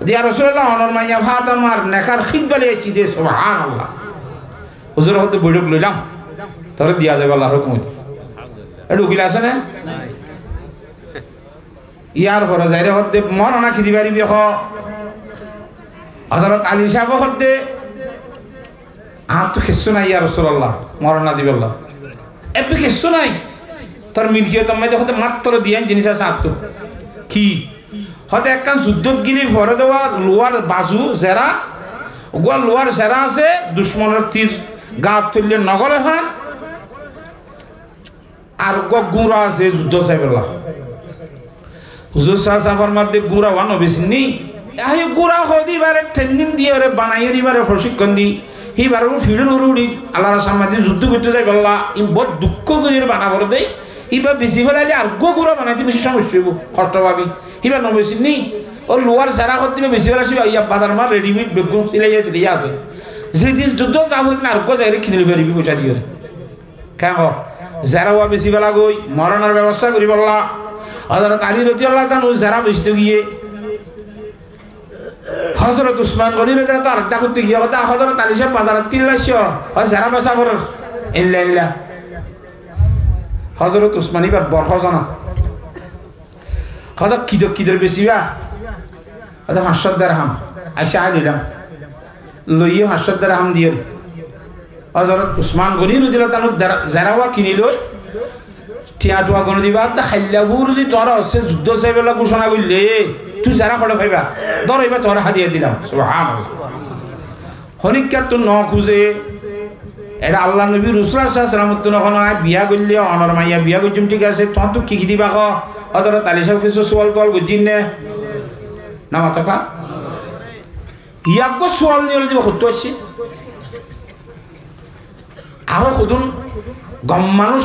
দিয়া রাসূলুল্লাহ অনর মাইয়া ভাত আমার নেকার খিদ বালিয়েছি দে সুবহানাল্লাহ হুজুর হতে বৈঠক লইলাম তোরে দিয়া যাবে আল্লাহর হুকুম এটা উকিল আছে না ইয়ার পরে যাইরে হতে মরনা খিদি পারিবি হ হযরত আলী সাহেব হতে তো কিছু নাই ইয়া রাসূলুল্লাহ মরনা দিবে আল্লাহ এত কিছু নাই তোর মিলকিয়ত আমি দেখতে মাত্র দিয়ান জিনিস আছে আত্ম কি হতে একখান যুদ্ধত গিলি ভরে দেওয়া লোয়ার বাজু জেরা ওগুলো লোয়ার জেরা আছে দুশ্মনের তীর গাত তুললে নগলে হন আর গুঁড়া আছে যুদ্ধ চাইবেলা হুজুর শাহ সাফার মধ্যে গুঁড়া ওয়ানো বেশি নেই এই গুঁড়া হদিবারে ট্রেনিং দিয়ে ওরে বানাইয়ে দিবারে প্রশিক্ষণ দিই এইবার ফিরে উড়ি আল্লাহর সামনে যুদ্ধ করতে যাই বললা ই বহুত দুঃখ করে বানা করে দেয় এইবার বেশি ফেলাইলে আর গুঁড়া বানাইতে বেশি সমস্যা হইব কষ্ট পাবি এইবার নবেশি নেই ওর লোয়ার সারা করতে বেশি ফেলা ইয়া বাজার মার রেডিমেড বেগুন সিলাইয়া আছে যেদিন যুদ্ধ যাবো আর যাই কিনে ফেলবি পয়সা দিয়ে কেন যারা হওয়া বেশি বেলা গই মরণের ব্যবস্থা করি বললা হযরত আলী রাদিয়াল্লাহু তাআলা যারা বেশি গিয়ে হযরত উসমান গনি রাদিয়াল্লাহু তাআলা আড্ডা করতে গিয়ে কথা হযরত আলী সাহেব বাজারত কিনলাছ যারা বেচা কর ইল্লা ইল্লা হযরত উসমান এবার বরখজনা কথা কিদর বেশিবা কথা 500 দিরহাম আশা আলিলাম লইয়ে 500 দিরহাম দিয়ে হযরত উসমান গনি রাদিয়াল্লাহু তাআলা যারাওয়া কিনিল টিয়া টুয়া গণ দিবা তা খাইলাবুর যদি তোরা হচ্ছে যুদ্ধ চাইবেলা ঘোষণা করলে তুই যারা খড়ে পাইবা ধর এবার তোরা হাতিয়ে দিলাম সুবহানাল্লাহ হনিকার তো ন খুঁজে এটা আল্লাহ নবী রাসূল সাল্লাল্লাহু আলাইহি ওয়াসাল্লাম বিয়া করলে অনর মাইয়া বিয়া করছুম ঠিক আছে তোমার তো কি দিবা ক হযরত আলী সাহেব কিছু সোয়াল তোয়াল বুঝিন নে না মাতকা ইয়াক সোয়াল নিয়ে দিব কত আছে আরো খুদুন গম মানুষ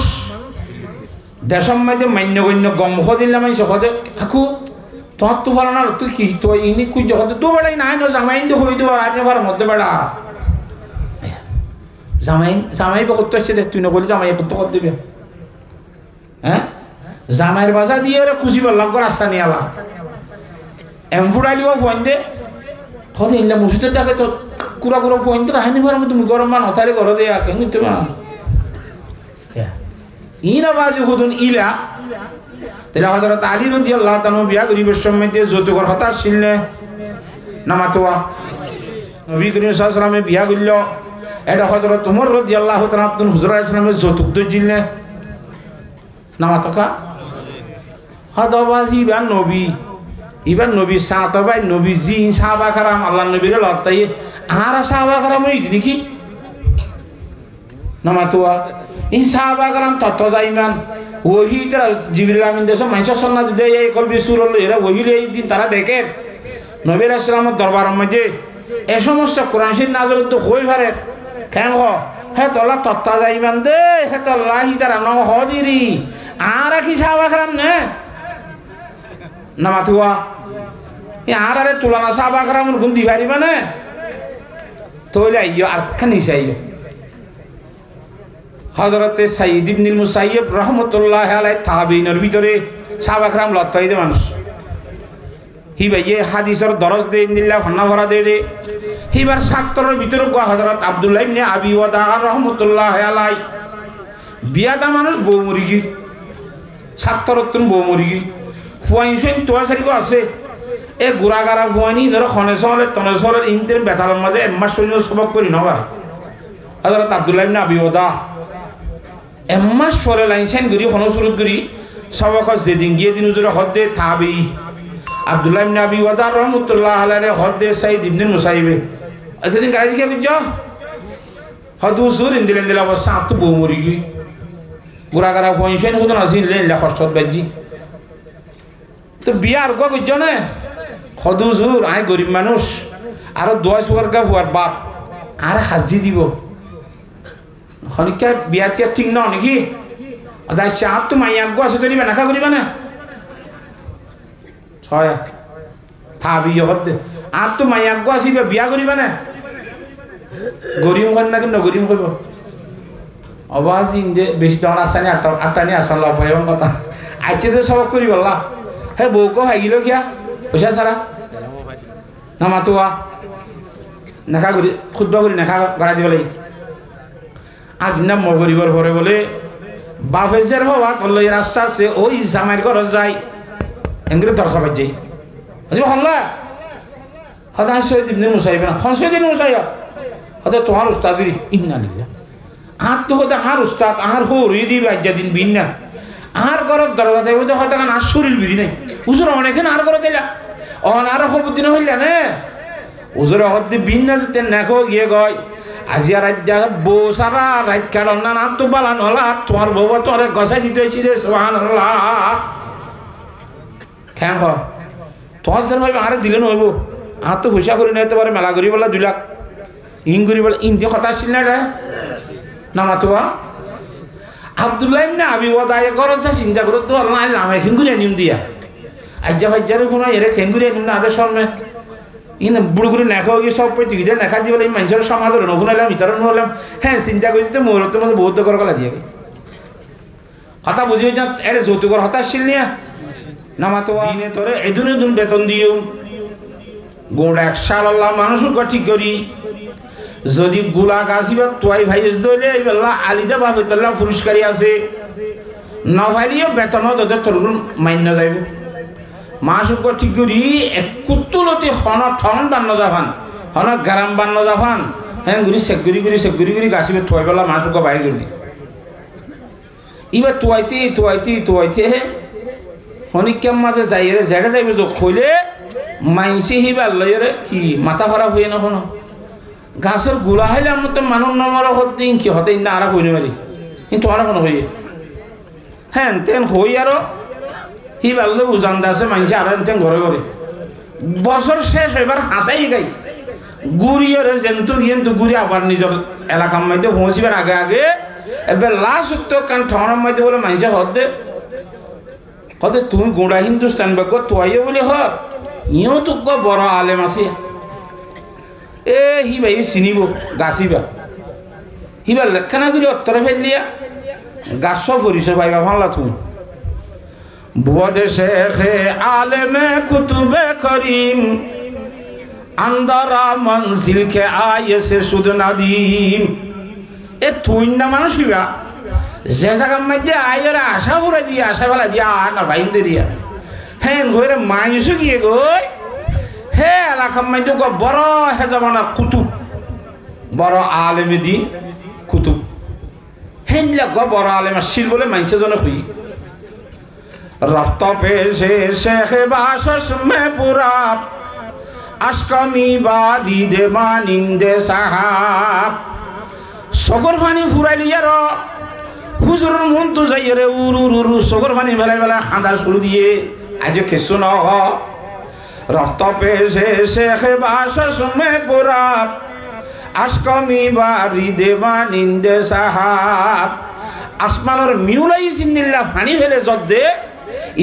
দেশের মধ্যে মান্যগণ্য গম দিলাম আমি সহজে আকু তোমার তো ভালো না তুই কি তো ইনি কুই যখন তো বেড়াই নাই না জামাই তো হয়ে দেবো আর ভার মধ্যে বেড়া জামাই করতে আসছে দেখ তুই না বলি জামাই তো কর দিবে হ্যাঁ জামাইয়ের বাজা দিয়ে ওরা খুশি বললাম করে আশা নিয়ে আলা এমফুড়ালিও ফোন দে হতে ইনলা মুসুদের ডাকে তো কুড়া ফোন তো রাহানি ভার মধ্যে গরম মান হতারে ঘরে দেয়া কেন কিন্তু ইনা বাজে হুদুন ইলা তাহলে হযরত আলী রাদিয়াল্লাহু তাআলা বিয়া গরিবের সম্মতে যৌতুকের হতাশ ছিলেন নামাতোয়া নবী করিম সাল্লাল্লাহু আলাইহি ওয়াসাল্লামে বিয়া করল এটা হযরত ওমর রাদিয়াল্লাহু তাআলা হুজুর ইসলামের যৌতুক দিলেন নামাতকা হদবাজি ইবান নবী সাতবাই নবী জি সাহাবা کرام আল্লাহ নবীর লতাই আর সাহাবা کرام হই নাকি নামাতোয়া এই সাহাবা کرام তত যাইমান ওহি তারা জিবরিল আমিন দেশ মানুষের সন্ন্যাস দেয় এই কলবি সুর হলো এরা ওহিলে এই দিন তারা দেখে নবী রাসূলের দরবারের মধ্যে এই সমস্ত কোরআন শরীফ নাযিল তো হই পারে কেন হে তোলা তত যাইমান দে হে তোল্লাহি তারা ন হদিরি আর কি সাহাবা کرام নে নামাতুয়া এই আরে তুলনা সাহাবা کرام গুণ দি পারিবা না তোলে আইও আর খানি চাইও হযরত সাইয়্যিদ ইবনুল মুসাইয়্যিব রাহমাতুল্লাহ আলাইহি তাবিঈনের ভিতরে সাহাবা کرام লতাই দে মানুষ হি ভাইয়ে হাদিসের দরজ দে ইন্দিল্লাহ ফান্না ভরা দে হিবার ছাত্রের ভিতরে গো হযরত আব্দুল্লাহ ইবনে আবি ওয়াদা রাহমাতুল্লাহ আলাইহি বিয়াদা মানুষ বউ মরিগি ছাত্রতন বউ মরিগি ফুয়াইছেন তোয়াসারি গো আছে এ গুরাগারা ফুয়ানি ধর খনেসলে তনেসলে ইনতেন বেতালের মাঝে এম্মা সৈন্য সবক করি নবা হযরত আব্দুল্লাহ ইবনে আবি ওয়াদা এম্মা সরে লাইনছেন গরি খনসুরত গরি সবক যেদিন গিয়ে দিন উজুরে হদ্দে তাবি আব্দুল্লাহ ইবনে আবি ওয়াদা রাহমাতুল্লাহ আলাইহি হদ্দে সাইয়্যিদ ইবনুল মুসাইয়্যিব যেদিন গাড়ি কে বুঝছো হদু সুর ইন্দিলেন দিলা বসা তো বউ মরিগি গুরাগারা ফুয়াইছেন হুদন আসিন লেলা কষ্টত বাজি তো বিয়ার গো বুঝছো না হদু সুর আই গরিব মানুষ আর দোয়া সুগার গা ফুয়ার বাপ আর হাজি দিব খনিকা বিয়াতিয়া ঠিক ন নাকি আদা চাঁদ তো মাইয়া গো আছে তরিবা নাকা করিবা না হয় থাবি হদ্দে আর তো মাইয়া গো আসিবা বিয়া করিবা না গরিম কর না কেন গরিম করব আওয়াজ ইন্দে বেশি টাকা আসানি আটটা নি আসান লাভ হয় কথা আইছে তো সব করি বললা হে বউ কো হাইগিলো কিয়া পয়সা সারা নামাতোয়া নেখা করি খুদ্া করি নেখা করা দিব লাগে আজ না মগরিবর পরে বলে বাফেজের হওয়া করলো এর আশ্বাস আছে ওই জামাইয়ের ঘর যায় এঙ্গুলো দরসা বাজ যাই হল্লা হদা সৈদিন মুসাইব না হন সৈদিন মুসাইব হদা তোমার উস্তাদ ইন্না নিল্লা আর তো হতে আর উস্তাদ আর হো রিদি বাজ্যা দিন বিন না আর ঘরের দরজা যাইব তো হয়তো আর শরীর বিড়ি নাই উজুর অনেকখানে আর ঘরে দিলা অন আর হবদিন হইলা নে উজুরে হদ্দি বিন না যেতে নেখো গিয়ে গয় আজিয়া রাজ্যা বউ সারা রাত কাটন না না তো বালান হলা তোমার বউ তোর গসাই দিতে হয়েছি রে সুবহানাল্লাহ খেয়াল হ তোমার যেন ভাই আরে দিলে নইব আর তো হুসা করে নিতে পারে মেলা করি বলা 2 লাখ ইং করি বলে ইং যে কথা আসছিল না রে নামাতোয়া আব্দুল্লাহ ইবনে আবি ওয়াদায়ে করছে চিন্তা করো তো আল্লাহ নামে খেঙ্গুরে নিম দিয়া আজ্জা ভাজ্জারে কোনো এরে খেঙ্গুরে নিম না আদের সামনে ইন বুড়ো বুড়ো নেখাও গিয়ে সব পেয়ে টিকিতে নেখা দিয়ে বলে মানুষের সমাজ নগুনাইলাম ইতারও নহলাম হ্যাঁ চিন্তা করি তো মোর তো মধ্যে বৌদ্ধ করা গলা দিয়ে হতা বুঝি যা এরে যৌতুকর হতা আসছিল নিয়া নামাতোয়া দিনে তোরে এদুনে দুন বেতন দিও গোড় 1 সাল আল্লাহ মানুষও ঠিক করি যদি গুলা গাছিবা তোয়াই ভাইস দইলে এইবেলা আলিদা বাফেতল্লাহ পুরস্কারী আছে নভাইলিও বেতন তোদের তোর মান্য যাইব মাসুক ঠিক করি কুতুলতি হন ঠন বান্ন যাবান হন গারাম বান্ন যাবান হ্যাঁ গুড়ি সেগুড়ি গাছিবে তোয়াই বেলা মাসুক বাইরে যদি এবার তোয়াইতে হনিকের মাঝে যাই রে জেড়ে যাইবে যে খইলে মাইসি হিবার লইরে কি মাথা খারাপ হয়ে না কোনো গাছের গোলা হইলে আমার তো মানুষ নমর হতে কি হতে না আর হইনি মারি কিন্তু আর কোনো হইয়ে হ্যাঁ তেন হই আরো হিবার লোক উজান দাসে মাইসি আর তেন ঘরে ঘরে বছর শেষ এবার হাসাই গাই গুড়িয়ে জেন্তু কিন্তু গুড়ি আবার নিজের এলাকার মধ্যে পৌঁছিবার আগে এবার লাস্ট উত্তর কারণ ঠনের মধ্যে বলে মাইসে হতে তুমি গোড়া হিন্দুস্তান বেগ তোয়াইও বলে ইও তো বড় আলেম আছে এ হি ভাই চিনিব গাছিবা হিবার লেখানা করে অত্তরে ফেললিয়া গাছ পরিচয় পাইবা ভাঙলা তুমি বুয়াদে শেখে আলেমে কুতুবে করিম আন্দারা মনজিল কে আয়েছে সুদ নাদিম এ তুই না মানুষ হিবা যে জায়গার মধ্যে আয়ের আশা ভরে দিয়ে আশা ফেলা দিয়া না ভাইন দিয়া হ্যাঁ ঘরে মাইসু গিয়ে গই হে এলাকার মধ্যে বড় হে জমানা কুতুব বড় আলেমে দিন কুতুব হেন বড় আলেম আসছিল বলে মাইসে জনে হই রফত পেশে শেখে বাসস মে পুরা আশকামি বাড়ি দে মানিন্দে সাহাব সগর ফানি ফুরাইলিয়ার হুজুর মন তো যাই রে উরু সগর ফানি বেলা খাঁদা শুরু দিয়ে আজ খেসু ন রফত পেশে শেখে বাসস মে পুরা আশকামি বাড়ি দে মানিন্দে সাহাব আসমানের মিউলাই সিন্দিল্লা ফানি ফেলে জদ দে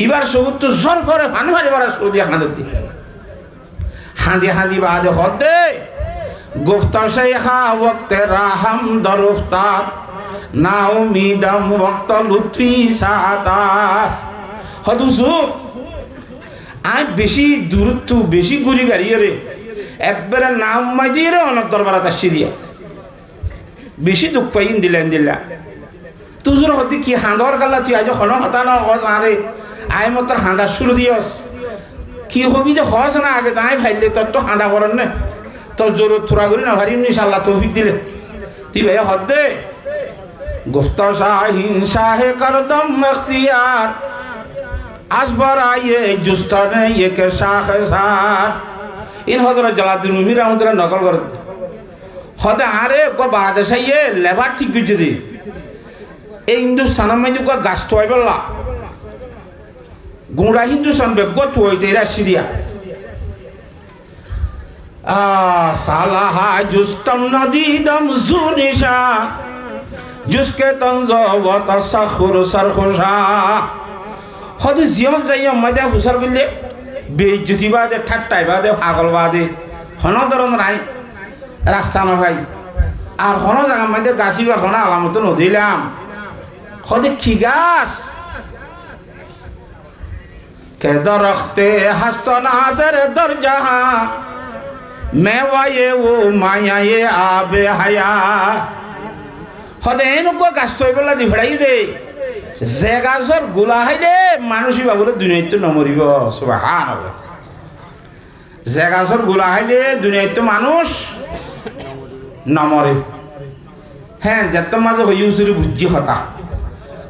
এবার সবুত তো জোর করে ফানি ফানি করা শুরু দিয়ে খাঁদের দিকে হাঁদি বাদে হদে গুফতা শেখা ওয়াক্তে রাহাম দরফতার না উমিদাম ওয়াক্ত লুৎফি সাআতাস হদুসুর আই বেশি দূরত্ব বেশি গুড়ি গাড়িয়ে রে একবারে নাম মাঝিয়ে রে অনেক দরবারাত আসছি দিয়া বেশি দুঃখ পাই দিল্লা তুজুর হতে কি হাঁদর গাল্লা তুই আজ হন হতা না আরে আই মতর হাঁদা শুরু দিয়স কি হবি যে হস না আগে তাই ভাইলে তোর তো হাঁদা করেন না তোর জোর থোড়া করি না ভারি ইনশাল্লাহ তৌফিক দিলে তুই ভাইয়া হদ দে গুফতা শাহিন শাহে করদম ইখতিয়ার আসবার আয়ে জুস্তানে একে শাহে সার ইন হযরত জালালউদ্দিন রুমি রাহমাতুল্লাহ নকল করে হদে আরে কো বাদশাইয়ে লেবার ঠিক বুঝে দি এই হিন্দুস্তানের মধ্যে কো গাছ তো আইবলা গুঁড়া হিন্দুস্তান বেগ তো হইতে রাশি দিয়া সালাহা জুস্তম নদীদম জুনিশা জুসকে তনজওয়াত সাখুর সরখুশা হদে জিয়ন যাইয়া মধ্যে ফুসার গলে বেইজ্জতি বাদে ঠাট্টাই বাদে পাগল বাদে হন ধরন নাই রাস্তা না ভাই আর হন জায়গার মধ্যে গাছিবার হন আলামত নদিলাম হদে কি গাছ কে দরখতে হাস্তনাদের দরজাহা মেওয়ায়ে ও মায়ায়ে আবে হায়া হদে এনেকুৱা গাছ থৈ পেলাই দি ফেৰাই দে যে গাছৰ গোলা খাইলে মানুষই বাবুরে দুনিয়াতে নমরিব সুবহানাল্লাহ যে গাছৰ গোলা খাইলে দুনিয়াতে মানুষ নমরে হ্যাঁ যত মাঝে হই উচুরি বুঝি হতা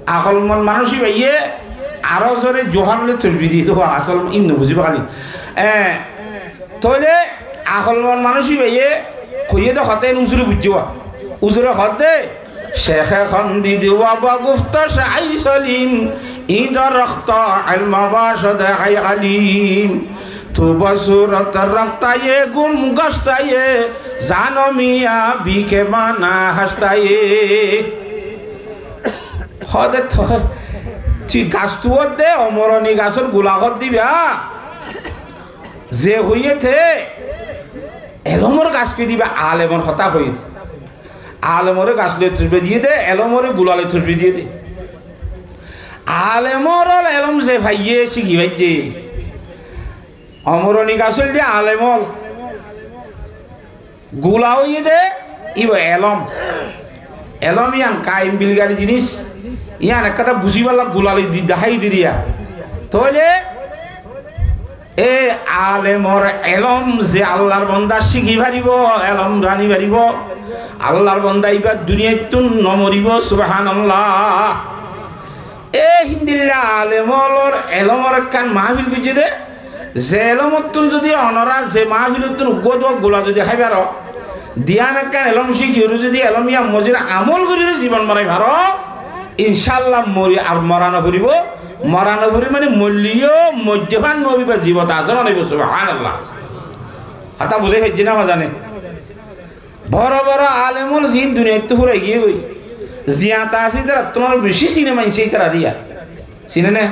আকল মন মানুষই ভাইয়ে আরো জোরে জোহারলে তসবি দি দেবো আসল ইন্দু বুঝিব খালি তইলে আকল মন মানুষই ভাইয়ে কইয়ে তো হতে উচুরি বুঝিব উচুরে হতে শেখ খন্দি দেওয়া বা গুফত শাই সলিম ঈদর রক্ত আলমাবাসদ আই আলিম তো বসুরত রক্তায়ে গুম গস্তায়ে জানো মিয়া বিকে মানা হাসতায়ে হদে তুই গাছ তুয় দে অমরণী গাছের গোলাঘর দিবা যে হইয়েছে এলমর গাছকে দিবা আলেমর হতা হয়ে দে আলেমরে গাছ লই তুসবে দিয়ে দে এলমরে গুলালে তুসবে দিয়ে দে আলেমর এলম যে ভাইয়ে শিখি ভাইছে অমরণী গাছল যে আলেমল গুলা হইয়ে দে ইব এলম এলম ইয়ান কাইম বিলগারি জিনিস ইয়ান এক কথা বুঝি পারলা গুলালি দেখাই দিরিয়া তাহলে এ আলেমর এলম যে আল্লাহর বন্দা শিখি পারিব এলম জানি পারিব আল্লাহর বন্দা ইবার দুনিয়াত নমরিব সুবহানাল্লাহ এ হিন্দিল্লা আলেমর এলমর কান মাহফিল গুজে দে যে এলমতুন যদি অনরা যে মাহফিলতুন উগ্গদ গোলা যদি খাইবার দিয়ান কান এলম শিখি যদি এলমিয়া মজির আমল করি জীবন মারাই ভার ইনশাআল্লাহ মরি আর মরানো করিব মরানো করি মানে মল্লিও মজ্জবান নবী বা জীবত আজম নেব সুবহানাল্লাহ হাতা বুঝে ফেলছি না জানে বড় বড় আলেমুল জিন দুনিয়াতে পুরো এগিয়ে গই জিয়াতা আছে তারা তোমার বেশি সিনে মানছে তারা রিয়া সিনে না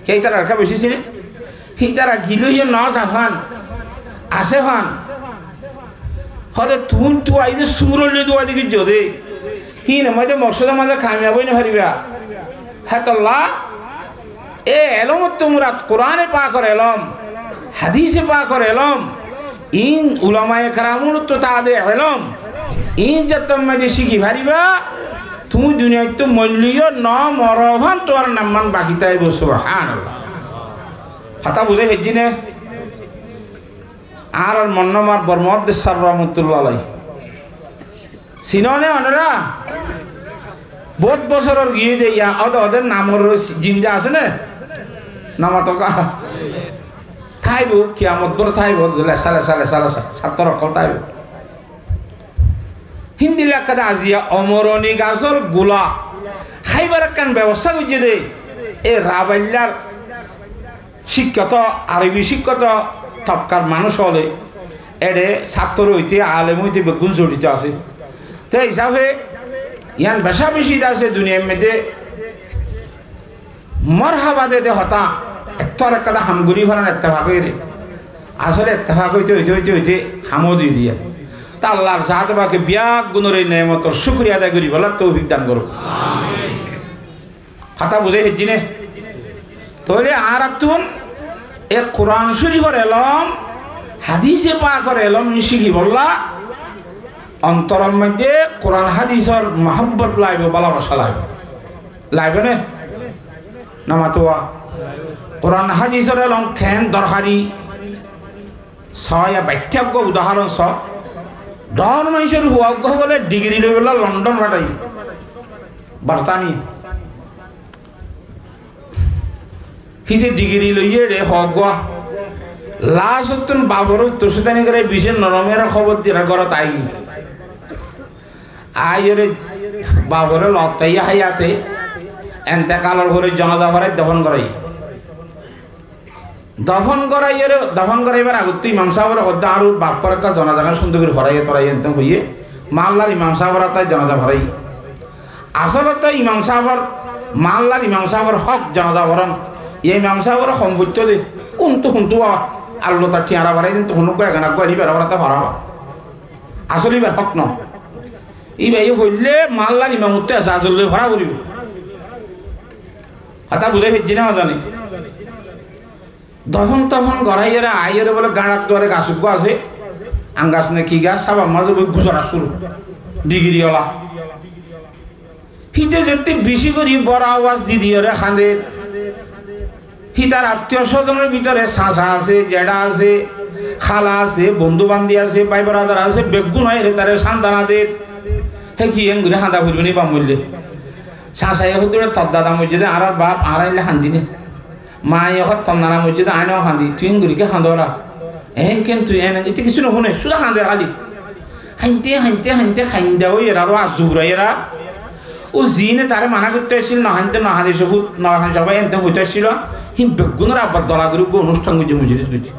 কে তারা রাখা বেশি সিনে হি তারা গিলো যে ন জাহান আসে হান হদে তুন তু আইদে সুরলে দোয়া দিকে জদে হি না মধ্যে মকসদের মাঝে কামিয়াবই না হারিবা হাতাল্লাহ এ এলম তোমরা কোরআনে পাকর এলম হাদিসে পাকর এলম ইন উলামায়ে কেরামুন তো তাদে এলম ইন যতম মাঝে শিখি ভারিবা তুমি দুনিয়ায় তো মল্লিও ন মরভান তোমার নামমান বাকি তাই সুবহানাল্লাহ হাতা বুঝে ফেলছি না আর মন্নমার বরমদ্দেশ্বর রহমতুল্লাহ আলাই সিননে অনেরা বহুত বছরের গিয়ে যে ইয়া ওদের নামর জিন্দা আছে না নামাতকা থাইব কিয়ামত বড় থাইব সালে সালে সালে ছাত্র অকল থাইব হিন্দি লেখাতে আজিয়া অমরণী গাছর গোলা খাইবার কান ব্যবস্থা করছে দে এ রাবাল্লার শিক্ষত আরবি শিক্ষত তবকার মানুষ হলে এডে ছাত্র হইতে আলেম হইতে বেগুন জড়িত আছে তো হিসাবে ইয়ান বেশা বেশি আছে দুনিয়ার মধ্যে মরহাবাদে দে হতা এত্তর একটা হামগুড়ি ফেলান এত্তেফাক হইরে আসলে এত্তেফাক হইতে হইতে হইতে হইতে হামও দিয়ে দিয়া তা আল্লাহর জাহাতে বাকে বিয়াক গুণের এই নেমতর শুক্রিয়া আদায় করি বলার তৌফিক দান করো হাতা বুঝে হেজি নে তাহলে আর তুন এ কোরআন শরীফর এলম হাদিসে পাকর এলম শিখি বললা অন্তরের মধ্যে কোরআন হাদিসর মহব্বত লাইব ভালোবাসা লাইব লাইবে নে নামাতোয়া কোরআন হাদিসর এলম খেন দরকারি ছয়া ব্যাখ্যাজ্ঞ উদাহরণ স ডন মানুষের হুয়াজ্ঞ বলে ডিগ্রি লই বলা লন্ডন ফাটাই বার্তানি হিতে ডিগ্রি লইয়ে রে হগুয়া লাস্ট হতুন বাবর উত্তর সুদানি করে বিশেষ নরমের খবর দিরা ঘরত আই আইরে বাবরে লতাইয়া হাইয়াতে এন্তেকালর করে জনাজা ভরাই দফন করাইবার আগত ইমাম সাহেবের হদ্দা আর বাপর একটা জনাজাগান সুন্দর করে ভরাইয়ে তরাই এনতে হইয়ে মাল্লার ইমাম সাহেবরা তাই জনাজা ভরাই আসলে ইমাম সাহেবর মাল্লার ইমাম সাহেবর হক জনাজা ভরণ এই ইমাম সাহেবর সম্পত্তি দে শুনতো আল্লো তার ঠিয়ারা ভরাই দিন তো শুনুক এগানা গড়ি বেড়া ভরাতে ভরাবা আসলে এবার হক ন এই ভাই হইলে মাল্লার ইমামতে আছে আসলে ভরা করিব হাতা বুঝাই ফেলছি না জানি দফন তফন গড়াইয়েরা আইয়ের বলে গাঁড়ার দুয়ারে গাছুক আছে আঙ্গাস নে কি গাছ সাবা মাঝে বই গুজরা শুরু ডিগ্রিওয়ালা হিতে যেতে বেশি করি বড় আওয়াজ দিদিওরে খাঁদে হিতার আত্মীয় স্বজনের ভিতরে চাচা আছে জেডা আছে খালা আছে বন্ধু বান্ধি আছে ভাই ব্রাদার আছে বেগুন হয় রে তারে সান্তানাদের হে কি এন ঘুরে হাঁদা ঘুরবে নি বাম মূল্যে চাচাই হতো তর দাদা মসজিদে আর বাপ আর আইলে হান্দি নে মা এখন তন্দানা মসজিদে আইনাও হাঁদি তুই ঘুরিকে হাঁদরা এন কেন তুই এন এটা কিছু না শুনে শুধু হাঁদে খালি হাঁনতে হাঁনতে হাঁনতে খাইন্দা ওই এরা আরো আজুরা এরা ও জিনে তারে মানা করতে আসছিল না হাঁনতে না হাঁদি সবুত না হান সবাই এনতে হইতে আসছিল হিম বেগুনের আব্বার দলা করে অনুষ্ঠান করছে মসজিদে করছে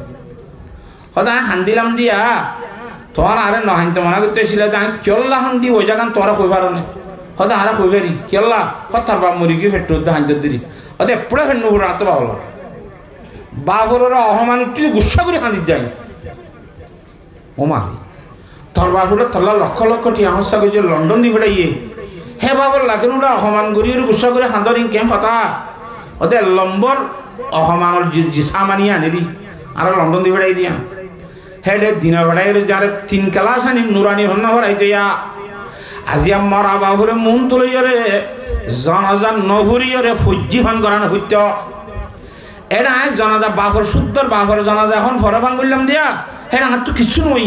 হয়তো আমি হান্দিলাম দিয়া তোমার আরে ন হানতে মানা করতে আসছিল আমি কেল্লা হান্দি ওই জায়গান তোরা কই পারো না হয়তো আরা কই পারি কেল্লা হতার বাপ মরি গিয়ে ফেটে হতে হাঁনতে দিদি হয়তো এপড়ে ফের নুপুর রাখতে পারলো বাবর ওরা অহমান উঠতে গুসা করে হাঁদি দেয় ও মারি তোর বাবুরা তল্লা লক্ষ লক্ষ টিয়া হস্যা করছে লন্ডন দিয়ে ফেটাইয়ে হে বাবর লাগেন ওরা অহমান করি গুসা করে হাঁদরিং কেম পাতা ওদের লম্বর অহমানের জিসামানি আনেরি আর লন্ডন দিয়ে ফেটাই দিয়া হেডে দিন বেড়াই যারে 3 ক্লাস আনি নুরানি হন্না ভরাইতে আজি আমার বাবুরে মন তুলিয়রে জনজান নভুরিয়রে ফজ্জি ফান করানো হইত এটা জনাজা বাবর শুদ্ধর বাবর জনাজা এখন ফরা ফান করলাম দিয়া হ্যাঁ আর তো কিছু নই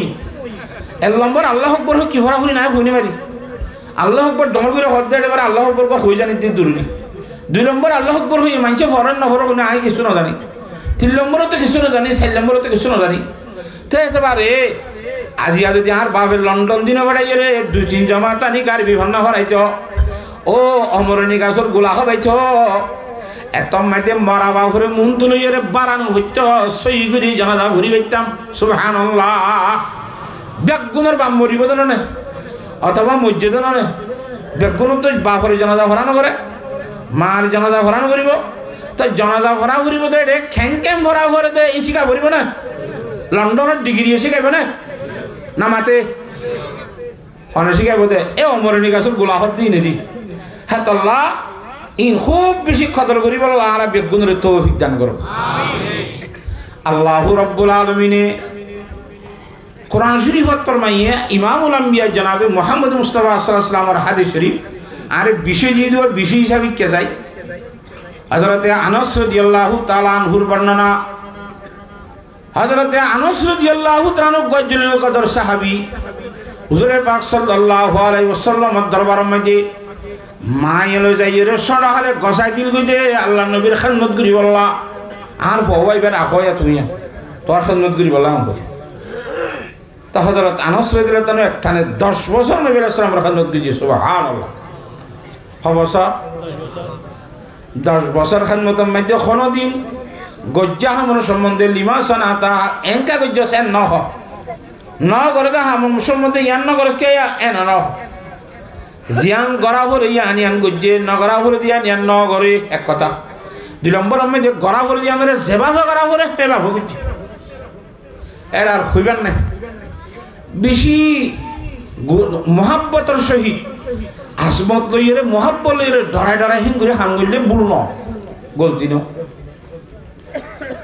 এক নম্বর আল্লাহ আকবর কি ফরা ফুরি নাই হইনি পারি আল্লাহ আকবর ডর করে হদ দেয় এবার আল্লাহ আকবর হয়ে জানি দিয়ে দূরি 2 নম্বর আল্লাহ আকবর হয়ে মানছে ফরেন না ফরা আই কিছু না জানি 3 নম্বরও তো কিছু না জানি 4 নম্বরও তো কিছু না জানি তো একেবারে আজি যদি আর বাপের লন্ডন দিনে বেড়াই রে 2-3 জমা টানি কার বিভিন্ন হরাইত ও অমরণী গাছর গোলা হবাইত এত মাইতে মরা বাবুরে মন তুলি রে বাড়ানো হইত সই করি জানাজা ঘুরি পাইতাম সুবহানাল্লাহ বেগুনের বাপ মরিব জানে অথবা মসজিদে নয় বেগুন তো বাপরে জানাজা ভরানো করে মার জানাজা ভরানো করিব তো জানাজা ভরা করিব তো এটা খ্যাং ক্যাং ভরা করে তো এই শিকা করিব না লন্ডনের ডিগ্রি শিখাইব না মাতে হনে শিখাইব দে এ অমরণী গাছের গোলাহত দিই নেরি হ্যাঁ তল্লা ইন খুব বেশি খতর করি বল আর বেগুনের তৌফিক দান করো আল্লাহু রাব্বুল আলামিনে কোরআন শরীফত ফরমাইয়ে ইমামুল আম্বিয়া জনাবে মুহাম্মদ মুস্তাফা সাল্লাল্লাহু আলাইহি ওয়াসাল্লামের হাদিস শরীফ আর বিষয় দিয়ে দেওয়ার বিষয় হিসাবে কে যায় হযরতে আনাস রাদিয়াল্লাহু তাআলা আনহুর বর্ণনা হযরতে আনাস রাদিয়াল্লাহু তাআলা গজলুল কদর সাহাবী হুজুরে পাক সাল্লাল্লাহু আলাইহি ওয়াসাল্লামের দরবারের মধ্যে মা এলো যাইরে সড়া হলে গসাই দিল গইতে আল্লাহর নবীর খিদমত করি বললা আর ভওয়াইবার আখয়া তুই তোর খিদমত করি বললা আমকো তা হযরত আনাস রাদিয়াল্লাহু তাআলা একটানে 10 বছর নবী আলাইহিস সালামের খিদমত করেছে সুবহানাল্লাহ বছর 10 বছর খিদমতের মধ্যে কোনদিন গজ্জা হামর সম্বন্ধে লিমা সানাতা এনকা গজ্জা সেন ন হ ন করে দা হামর সম্বন্ধে ইয়ান ন করে কে এন ন জিয়ান গরাবর ইয়ান ইয়ান গজ্জে ন গরাবর দিয়ান ইয়ান ন করে এক কথা 2 নম্বর মধ্যে গরাবর দিয়া মেরে যেভাবে গরাবরে সেভাবে গজ্জে এর আর হইবেন না বেশি মহাব্বতের সহিত আসমত লইরে মহাব্বত লইরে ডরাই ডরাই হিং করে হাম গইলে বুড়ো ন গলতি ন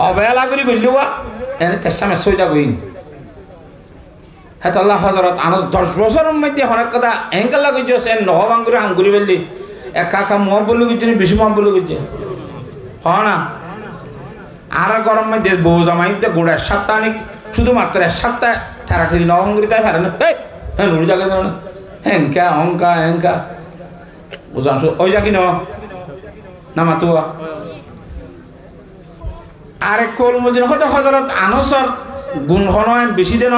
অবহেলা করি গইলেও এনে চেষ্টা মেসইদা গইন হ্যাঁ আল্লাহ হযরত আনাস 10 বছরের মধ্যে অনেক কথা এঙ্কাল লাগছে সে নহবাং করে হাম করি ফেললি একা একা মহাব্বত লইছে বেশি মহাব্বত লইছে হয় না আর গরম মধ্যে বউ জামাইতে গোড়া সাতটা অনেক শুধুমাত্র সাতটা ঠারাঠারি নহঙ্গরি তাই পারে না হ্যাঁ নুড়ি জায়গা না হ্যাঙ্কা অঙ্কা হ্যাঙ্কা বুঝা ওই যা কি না মাতুয়া আরেক কল মজিন হয়তো হযরত আনাসর গুণ হনয় বেশি দেন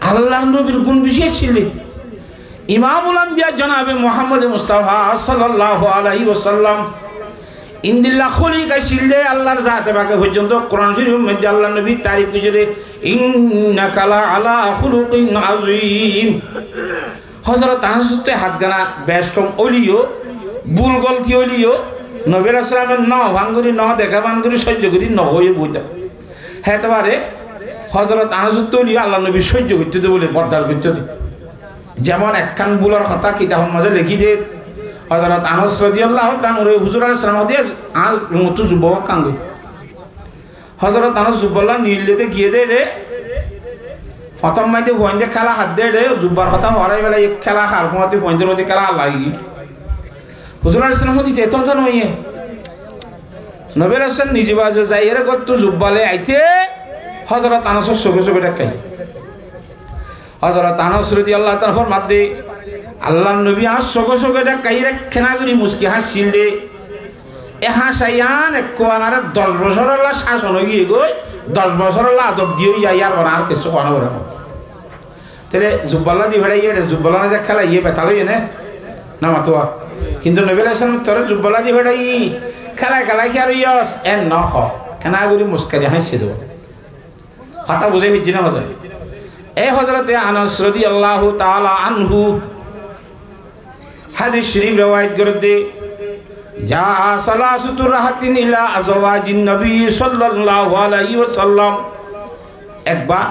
আল্লাহ নবীর গুণ বেশি ছিল ইমামুল আম্বিয়া জনাবে মুহাম্মদ মুস্তাফা সাল্লাল্লাহু আলাইহি ওয়াসাল্লাম ইনদিল্লাহ খলিকা ছিলদে আল্লাহর জাতে বাকে পর্যন্ত কোরআন শরীফের মধ্যে আল্লাহ নবী তারিফ করেছে ইন্নাকা লা আলা খুলুকিন আযীম হযরত আনাসতে হাত গানা বেশ কম ওলিও ভুল গলতি ওলিও নবী রাসূলের ন ভাঙ্গুরি ন দেখা ভাঙ্গুরি সহ্য করি ন হয়ে বইতা হ্যাঁ তোমারে হযরত আনাসতে ওলিও আল্লাহ নবী সহ্য করতে বলে বরদাস্ত করতে যেমন একখান বুলার কথা কিতাবের মাঝে লিখি দে হযরত আনাস রাদিয়াল্লাহু তাআলা হুজুর আলাইহিস সালাম দিয়ে আজ মতো যুবক কাঙ্গই হযরত আনাস যুবল্লাহ নীললেতে গিয়ে দে রে প্রথম মাইতে পয়েন্টে খেলা হাত দে রে জুব্বার কথা হরাই বেলা এক খেলা হার ফোঁয়াতে পয়েন্টের মধ্যে খেলা লাগি হুজুর ইসলাম হচ্ছে চেতন কেন হইয়ে নবীর হাসান নিজে বাজে যাই এর গত জুব্বালে আইতে হযরত আনাসের চোখে চোখে দেখাই হযরত আনাস রাদিয়াল্লাহু তাআলা ফরমাত দে আল্লাহর নবী আস চোখে চোখে দেখাই রে খেনাগুড়ি মুস্কি হাসিল দে এ হাসাইয়ান এক কোয়ানারে 10 বছর আল্লাহ শাসন হয়ে গিয়ে গই 10 বছর আল্লাহ আদব দিয়ে যাই আর আর কিছু খাওয়ানো করে তাহলে জুব্বাল্লা দি ভেড়াই এটা জুব্বাল্লা না যা খেলা ইয়ে বেতালো এনে না মাতোয়া কিন্তু নবী আসলাম তোর জুব্বাল্লা দি ভেড়াই খেলায় খেলায় কি আর ইয়স এ ন হ খেনাগুড়ি মুস্কারি হাসি দেব কথা বুঝে হইছি না মজা এই হযরতে আনাস রাদিয়াল্লাহু তাআলা আনহু হাদিস শরীফ রওয়ায়াত করতে যা সালাসুতু রাহাতিন ইলা আজওয়াজিন নবী সাল্লাল্লাহু আলাইহি ওয়াসাল্লাম একবার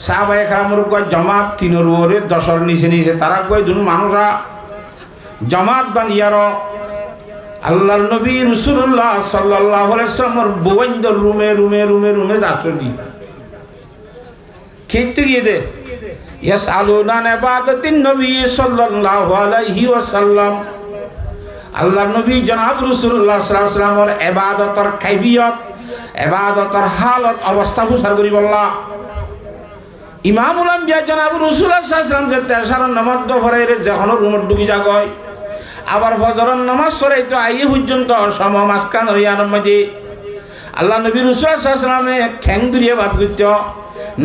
সাহাবায়ে কেরামের কয় জামাত তিনের ওরে 10 নিচে নিচে তারা কয় দুন মানুষরা জামাত বানিয়ার আল্লাহর নবী রাসূলুল্লাহ সাল্লাল্লাহু আলাইহি ওয়াসাল্লামের বউইন্দর রুমে রুমে রুমে রুমে যাচ্ছি খেতে গিয়ে দে ইয়াসআলুনা ইবাদাতিন নবী সাল্লাল্লাহু আলাইহি ওয়াসাল্লাম আল্লাহর নবী জনাব রাসূলুল্লাহ সাল্লাল্লাহু আলাইহি ওয়াসাল্লামের ইবাদতের কাইফিয়ত ইবাদতের হালত অবস্থা ফুসার করি বললা ইমামুল আম্বিয়া জনাব রাসূলুল্লাহ সাল্লাল্লাহু আলাইহি ওয়াসাল্লাম যে তেরসার নামাজ দফরাইরে যখন রুমত ঢুকি যাগয় আবার ফজরের নামাজ সরাই তো আইয়ে পর্যন্ত সম মাসকান হইয়ানোর মধ্যে আল্লাহ নবী রাসূলুল্লাহ সাল্লাল্লাহু আলাইহি ওয়াসাল্লামে খ্যাং দুরিয়ে বাদ করত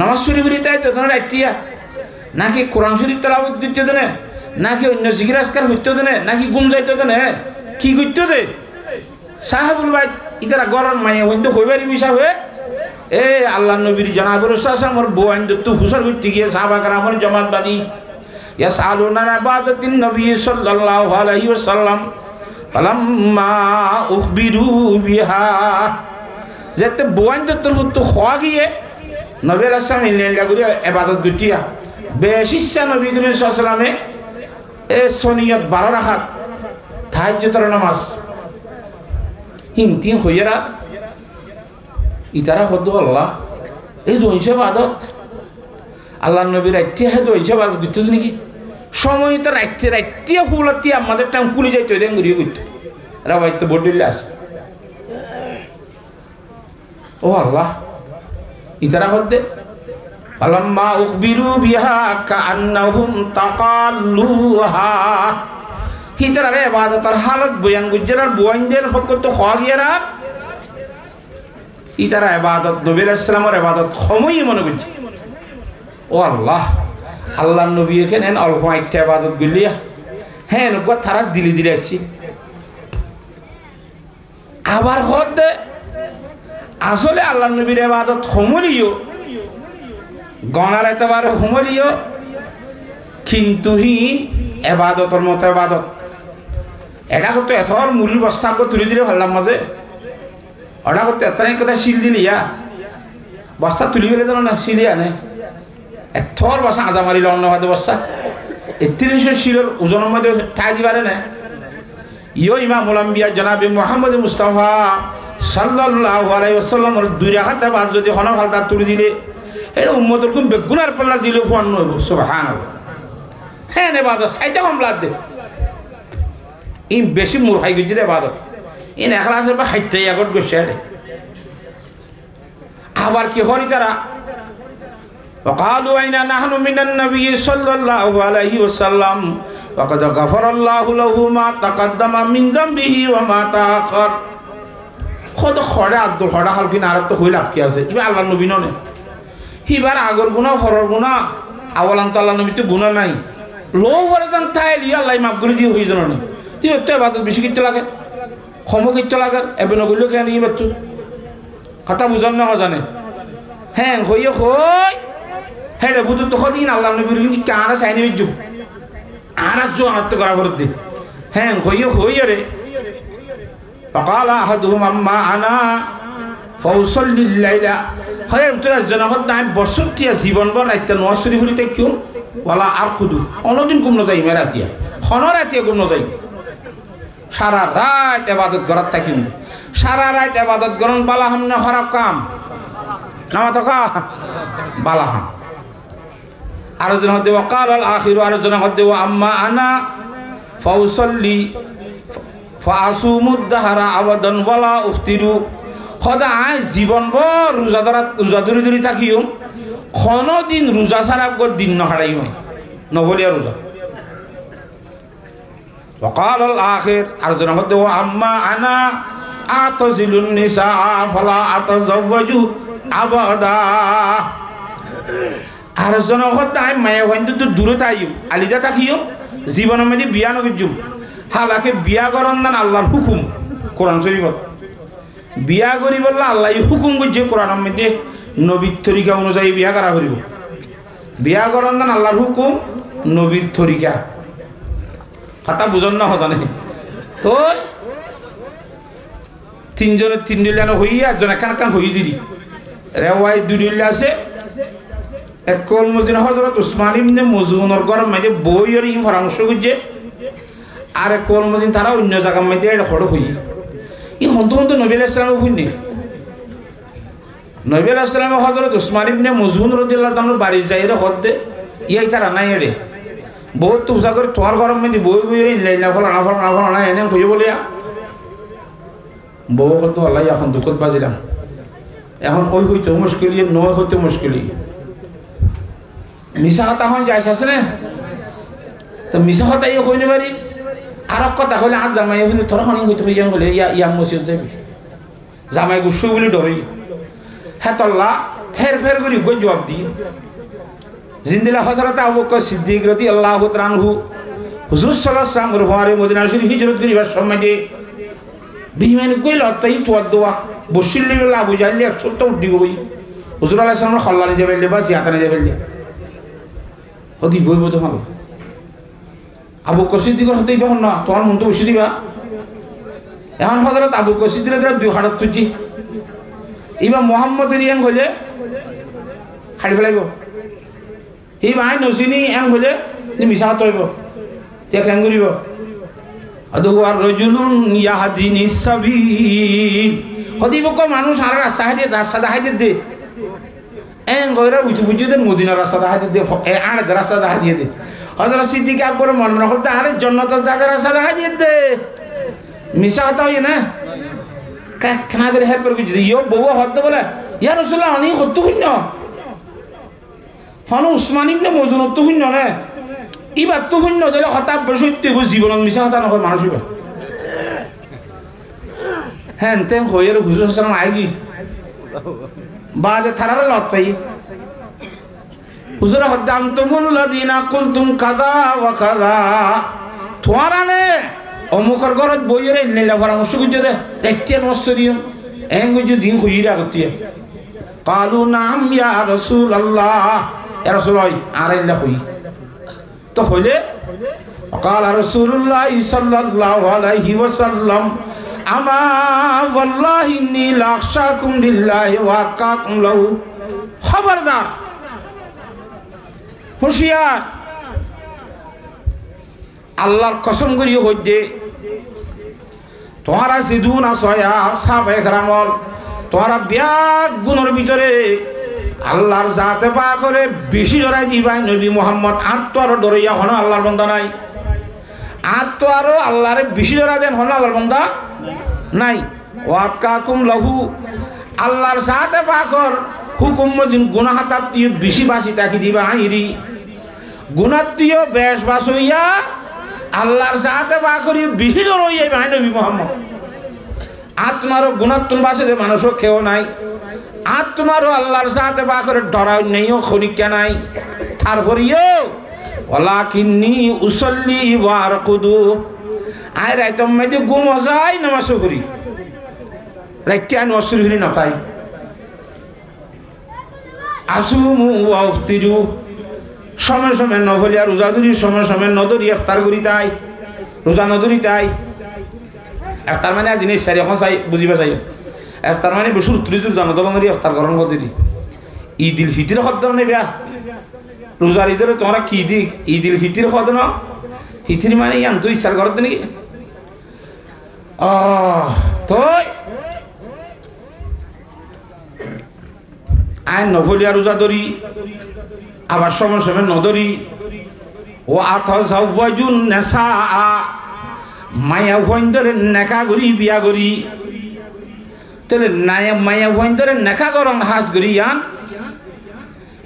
নামাজ শুরু করি তাই তো তোমরা রাইটিয়া নাকি কোরআন শরীফ তেলাওয়াত করতে দেনে নাকি অন্য জিকির আজকার হইতে দেনে নাকি ঘুম যাইতে দেনে কি করতে দে সাহেবুল ভাই ইতারা গরম মাইয়া হইতে হইবারি বিষয় হয়ে এ আল্লাহ নবীর জনাব রাসূলুল্লাহ সাল্লাল্লাহু আলাইহি ওয়াসাল্লাম বয়ান তো হুসার করতে গিয়ে সাহাবা কেরামের জামাত বাদি ইয়াসআলুনা ইবাদাতিন নবী সাল্লাল্লাহু আলাইহি ওয়াসাল্লাম ফালাম্মা উখবিরু বিহা যেতে বয়ান তো হওয়া গিয়ে নবী আসলাম ইল্লা করে ইবাদত গুটিয়া বেশিসা নবী করিম সাল্লাল্লাহু আলাইহি ওয়াসাল্লামে এ সনিয়ত 12 রাকাত তাহাজ্জুদের নামাজ হিনতি হইরা ইতারা হদ আল্লাহ এই দুইশে ইবাদত আল্লাহ নবীর রাইতে হে দুইশে ইবাদত গুতিস নাকি সময় তো রাইতে ফুলতি আমাদের টাইম ফুলি যাইতো দেন গরিয়ে গুত রাবাই তো বডিলাস ও আল্লাহ ইতারা হদ ফালাম্মা উখবিরু বিহা কাআন্নাহুম তাকাল্লুহা হিতরা রে ইবাদতের হালত বয়ান গুজরার বয়ানদের ফকত হওয়া গিয়ারা ইতারা ইবাদত নবী রাসূলের ইবাদত সময়ই মনে করছে ও আল্লাহ আল্লাহর নবী এখানে অল্প একটা ইবাদত গুলিয়া হ্যাঁ নগদ তারা দিলি দিলে আসছি আবার হদ আসলে আল্লাহর নবীর ইবাদত সময়ইও গণার এতবার হুমরিও কিন্তু হি এবাদতর মতো এবাদত এটা করতে এত মুড়ির বস্তা তুলে দিলে ভাবলাম মাঝে ওটা করতে এতটাই কথা শিল দিলি ইয়া বস্তা তুলি ফেলে দিল না শিলি আনে এথর বসা আজা মারিল অন্য হয়তো বস্তা ৩০ শিলের ওজনের মধ্যে ঠাই দিবারে না ইয়ো ইমামুল আম্বিয়া জনাবে মুহাম্মদ মুস্তাফা সাল্লাল্লাহু আলাইহি ওয়াসাল্লামের 2 রাকাত বাদ যদি হন হালতা তুলে দিলে এটা উম্মতের কোন বেগুনার পাল্লা দিলে ফোন নইব সুবহানাল্লাহ হ্যাঁ ইবাদত সাইতে কম লাদ দে ইন বেশি মুরহাই গজি দে ইবাদত ইন ইখলাসের বা হাইতে আগত গছে রে আবার কি হরি তারা وقالوا أين نحن من النبي صلى الله عليه وسلم وقد غفر الله له ما تقدم من ذنبه وما تأخر خود خড়ে আব্দুল খড়া হালকি নারাত তো হইল কি আছে ইবা আল্লাহর নবী ননে হিবার আগর গুনাহ ফরর গুনাহ আওয়ালান তো আল্লাহর নবী তো গুনাহ নাই লো ওয়ারজান তাইল ইয়া আল্লাহ মাফ করে দিয়ে হই দরনে তুই তো ইবাদত বেশি করতে লাগে ক্ষম করতে লাগে এবেন গইল কেন ই বাচ্চু কথা বুঝন না জানে হ্যাঁ হইও কই হ্যাঁ রে বুঝু তো খদিন আল্লাহর নবীর কি কারা চাইনি বিজু আরা জো আনত করা করতে হ্যাঁ হইও রে فقال احدهم اما انا فاصلي الليل হয় তো জনগণ নাই বছরটিয়া জীবনভর রাইতে নওয়াজ শরীফ হইতে কিউ ওয়ালা আরকুদু অনদিন ঘুম ন যাই মেরাতিয়া খনরাতিয়া ঘুম ন যাই সারা রাত ইবাদত করার থাকিম সারা রাত ইবাদত করন বালা হামনে খারাপ কাম নামা তো কা বালা হাম আর জন হতে ওয়াকাল আল আখিরু আর জন হতে ওয়া আম্মা আনা ফাউসাল্লি ফাসুমুদ দাহরা আবাদান ওয়ালা উফতিরু সদায় জীবন ভর রোজা ধরি থাকিও কোনো দিন রোজা ছাড়া দিন নহারাই হয় নবলিয়া রোজা ওয়াকাল আল আখির আর জন হতে ওয়া আম্মা আনা আতাজিলুন নিসা ফালা আতাজাওয়াজু আবাদা আর জন হতায় মায়া হইন্তু তো দূরে তাইও আলিজা থাকিও জীবনের মধ্যে বিয়া নগিজুম হালাকে বিয়া করন না আল্লাহর হুকুম কোরআন শরীফত বিয়া করি বললা আল্লাহ হুকুম করছে কোরআনের মধ্যে নবীর তরিকা অনুযায়ী বিয়া করা করিব বিয়া করন না আল্লাহর হুকুম নবীর তরিকা কথা বুঝন না হতানে তো তিনজনের তিন ডিলানো হইয়া একজন এখান এখান হই দিলি রেওয়াই দুই ডিল্লা আছে এক কলমদিন হযরত উসমান ইবনে মজউনের ঘর মধ্যে বইয়ের পরামর্শ করছে আর এক কলমদিন তারা অন্য জায়গার মধ্যে খড় হই ই হন্ত হন্ত নবী আলাইহিস সালাম হইনি নবী আলাইহিস সালাম হযরত উসমান ইবনে মজউন রাদিয়াল্লাহু তাআলার বাড়ি যাইরে হদ্দে ইয়াই তারা নাই রে বহুত তো জায়গার তোর ঘর মধ্যে বই বই রে লাইলা ফলা না এনে কই বলিয়া বউ কত আল্লাহ এখন দুঃখত বাজিলাম এখন ওই হইতে মুশকিল নয় হতে মুশকিল মিশা কথা হন যাইছ আছে না তো মিশা কথা ইয়ে কইনে পারি আর কথা হলে আর জামাই হইলে তোর হন হইতে হইয়া বলে ইয়া মসজিদ যাবি জামাই গুসু বলে ডরই হ্যাঁ তল্লা ফের ফের করি গই জবাব দি জিন্দিলা হযরত আবু বকর সিদ্দিক রাদিয়াল্লাহু তাআলা আনহু হুজুর সাল্লাল্লাহু আলাইহি ওয়াসাল্লাম ঘরে মদিনা শরীফ হিজরত করিবার সময় বিমান কইল তাই তো দোয়া বসিলি বলে আবু জাইলে 100টা উঠি গই হুজুর আলাইহিস সালাম খল্লানি যাবেন বা সিয়াতানে যাবেন হদি বইব তো ভালো আবু বকর সিদ্দিকের হতেই বেহন না তোমার মন তো বসে দিবা এখন হযরত আবু বকর সিদ্দিকের দুই হাড়ত তুজি ইবা মুহাম্মদের ইয়াং হইলে হাড়ি ফেলাইব এই ভাই নসিনি এম হইলে মিশা তৈব তে কেন করিব আদুয়ার রাজুলুন ইয়াহদিনি সাবিল হদি বকর মানুষ আর রাস্তা দেখাই দে এন গয়রা উঁচু বুঝুদের মদিনার রাস্তা দেখাই দে আর রাস্তা দেখাই দিয়ে দে হযরত সিদ্দিক আকবর মন মনে করতে আরে জান্নাত যাদের রাস্তা দেখাই দিয়ে দে মিশা কথা হই না কেনা করে হেল্প করে যদি ইয়ো বউ হদ বলে ইয়া রাসূলুল্লাহ অনেক হত শূন্য হন উসমান ইবনে মজুন তো শূন্য না ইবার তো শূন্য দিলে হঠাৎ সত্য জীবনত মিশা কথা নকয় মানুষ ইবা হ্যাঁ তেম হয়ে হুজুর হাসান আইগি বাজে থারারে লতাই হুজুর হদ্দাম তুমুল্লাযিনা কুলতুম কাযা ওয়া কাযা তোরানে অমুকর ঘরত বইরে নেলা পরামর্শ করছে দে দেখতে নষ্টরিয়ম এঙ্গুজু জিন খুইরা গতিয়া কালু নাম ইয়া রাসূলুল্লাহ ইয়া রাসূলুল্লাহ আর ইল্লা কই তো হইলে قال رسول الله صلى الله عليه وسلم اما والله اني لاخشاكم لله واتقاكم له খবরদার হুঁশিয়ার আল্লাহর কসম করি হইতে তোমরা সিদুনা সয়া সাহাবায়ে কেরামল তোমরা ব্যাগ গুণের ভিতরে আল্লাহর জাতে পা করে বেশি জড়াই দিবাই নবী মুহাম্মদ আত্মারও ডরাইয়া হন আল্লাহর বান্দা নাই আত্মারও আল্লাহরে বেশি জড়া দেন হন আল্লাহর বান্দা নাই ওয়াতকাকুম লাহু আল্লাহর জাতে পা কর হুকুম মজিন গুনাহ তাতিয়ে বেশি বাসি তাকি দিবা আইরি গুনাহতিও বেশ বাসইয়া আল্লাহর জাতে পা করি বেশি জড়াইয়া ভাই নবী মুহাম্মদ আত্মারও গুনাহতুন বাসে যে মানুষও কেউ নাই আত্মারও আল্লাহর সাথে বা করে ডরাই নেইও খনিকা নাই তারপরেও ওয়ালাকিন্নী উসাল্লি ওয়া আরকুদু আই রাইতম মধ্যে ঘুম যায় নামাজ পড়ি রাইতে আন ওয়াসুর হরি না তাই আসুমু ওয়া আফতিরু সময় সময় নফলিয়া রোজা ধরি সময় সময় নদরি ইফতার করি তাই রোজা নদরি তাই ইফতার মানে জিনিস সারি এখন চাই বুঝিবা চাই ইফতার মানে বসুর 30 জানো তো বাঙালি ইফতার গরম করে দিই ঈদুল ফিতর খদ্দ নেবে রোজার ঈদের তোমরা কি দিক ঈদুল ফিতর খদ না ফিতর মানে ইয়ান তুই ইচ্ছা করত নাকি তো আইন নফলিয়া রোজা ধরি, আবার সময় সময় নদরি। ও আতাজাওয়াজুন নেশা, মায়া ভয়ন্দরে নেকা করি বিয়া করি। তাহলে মায়া ভয়ন্দরে নেকা করন হাস করি ইয়ান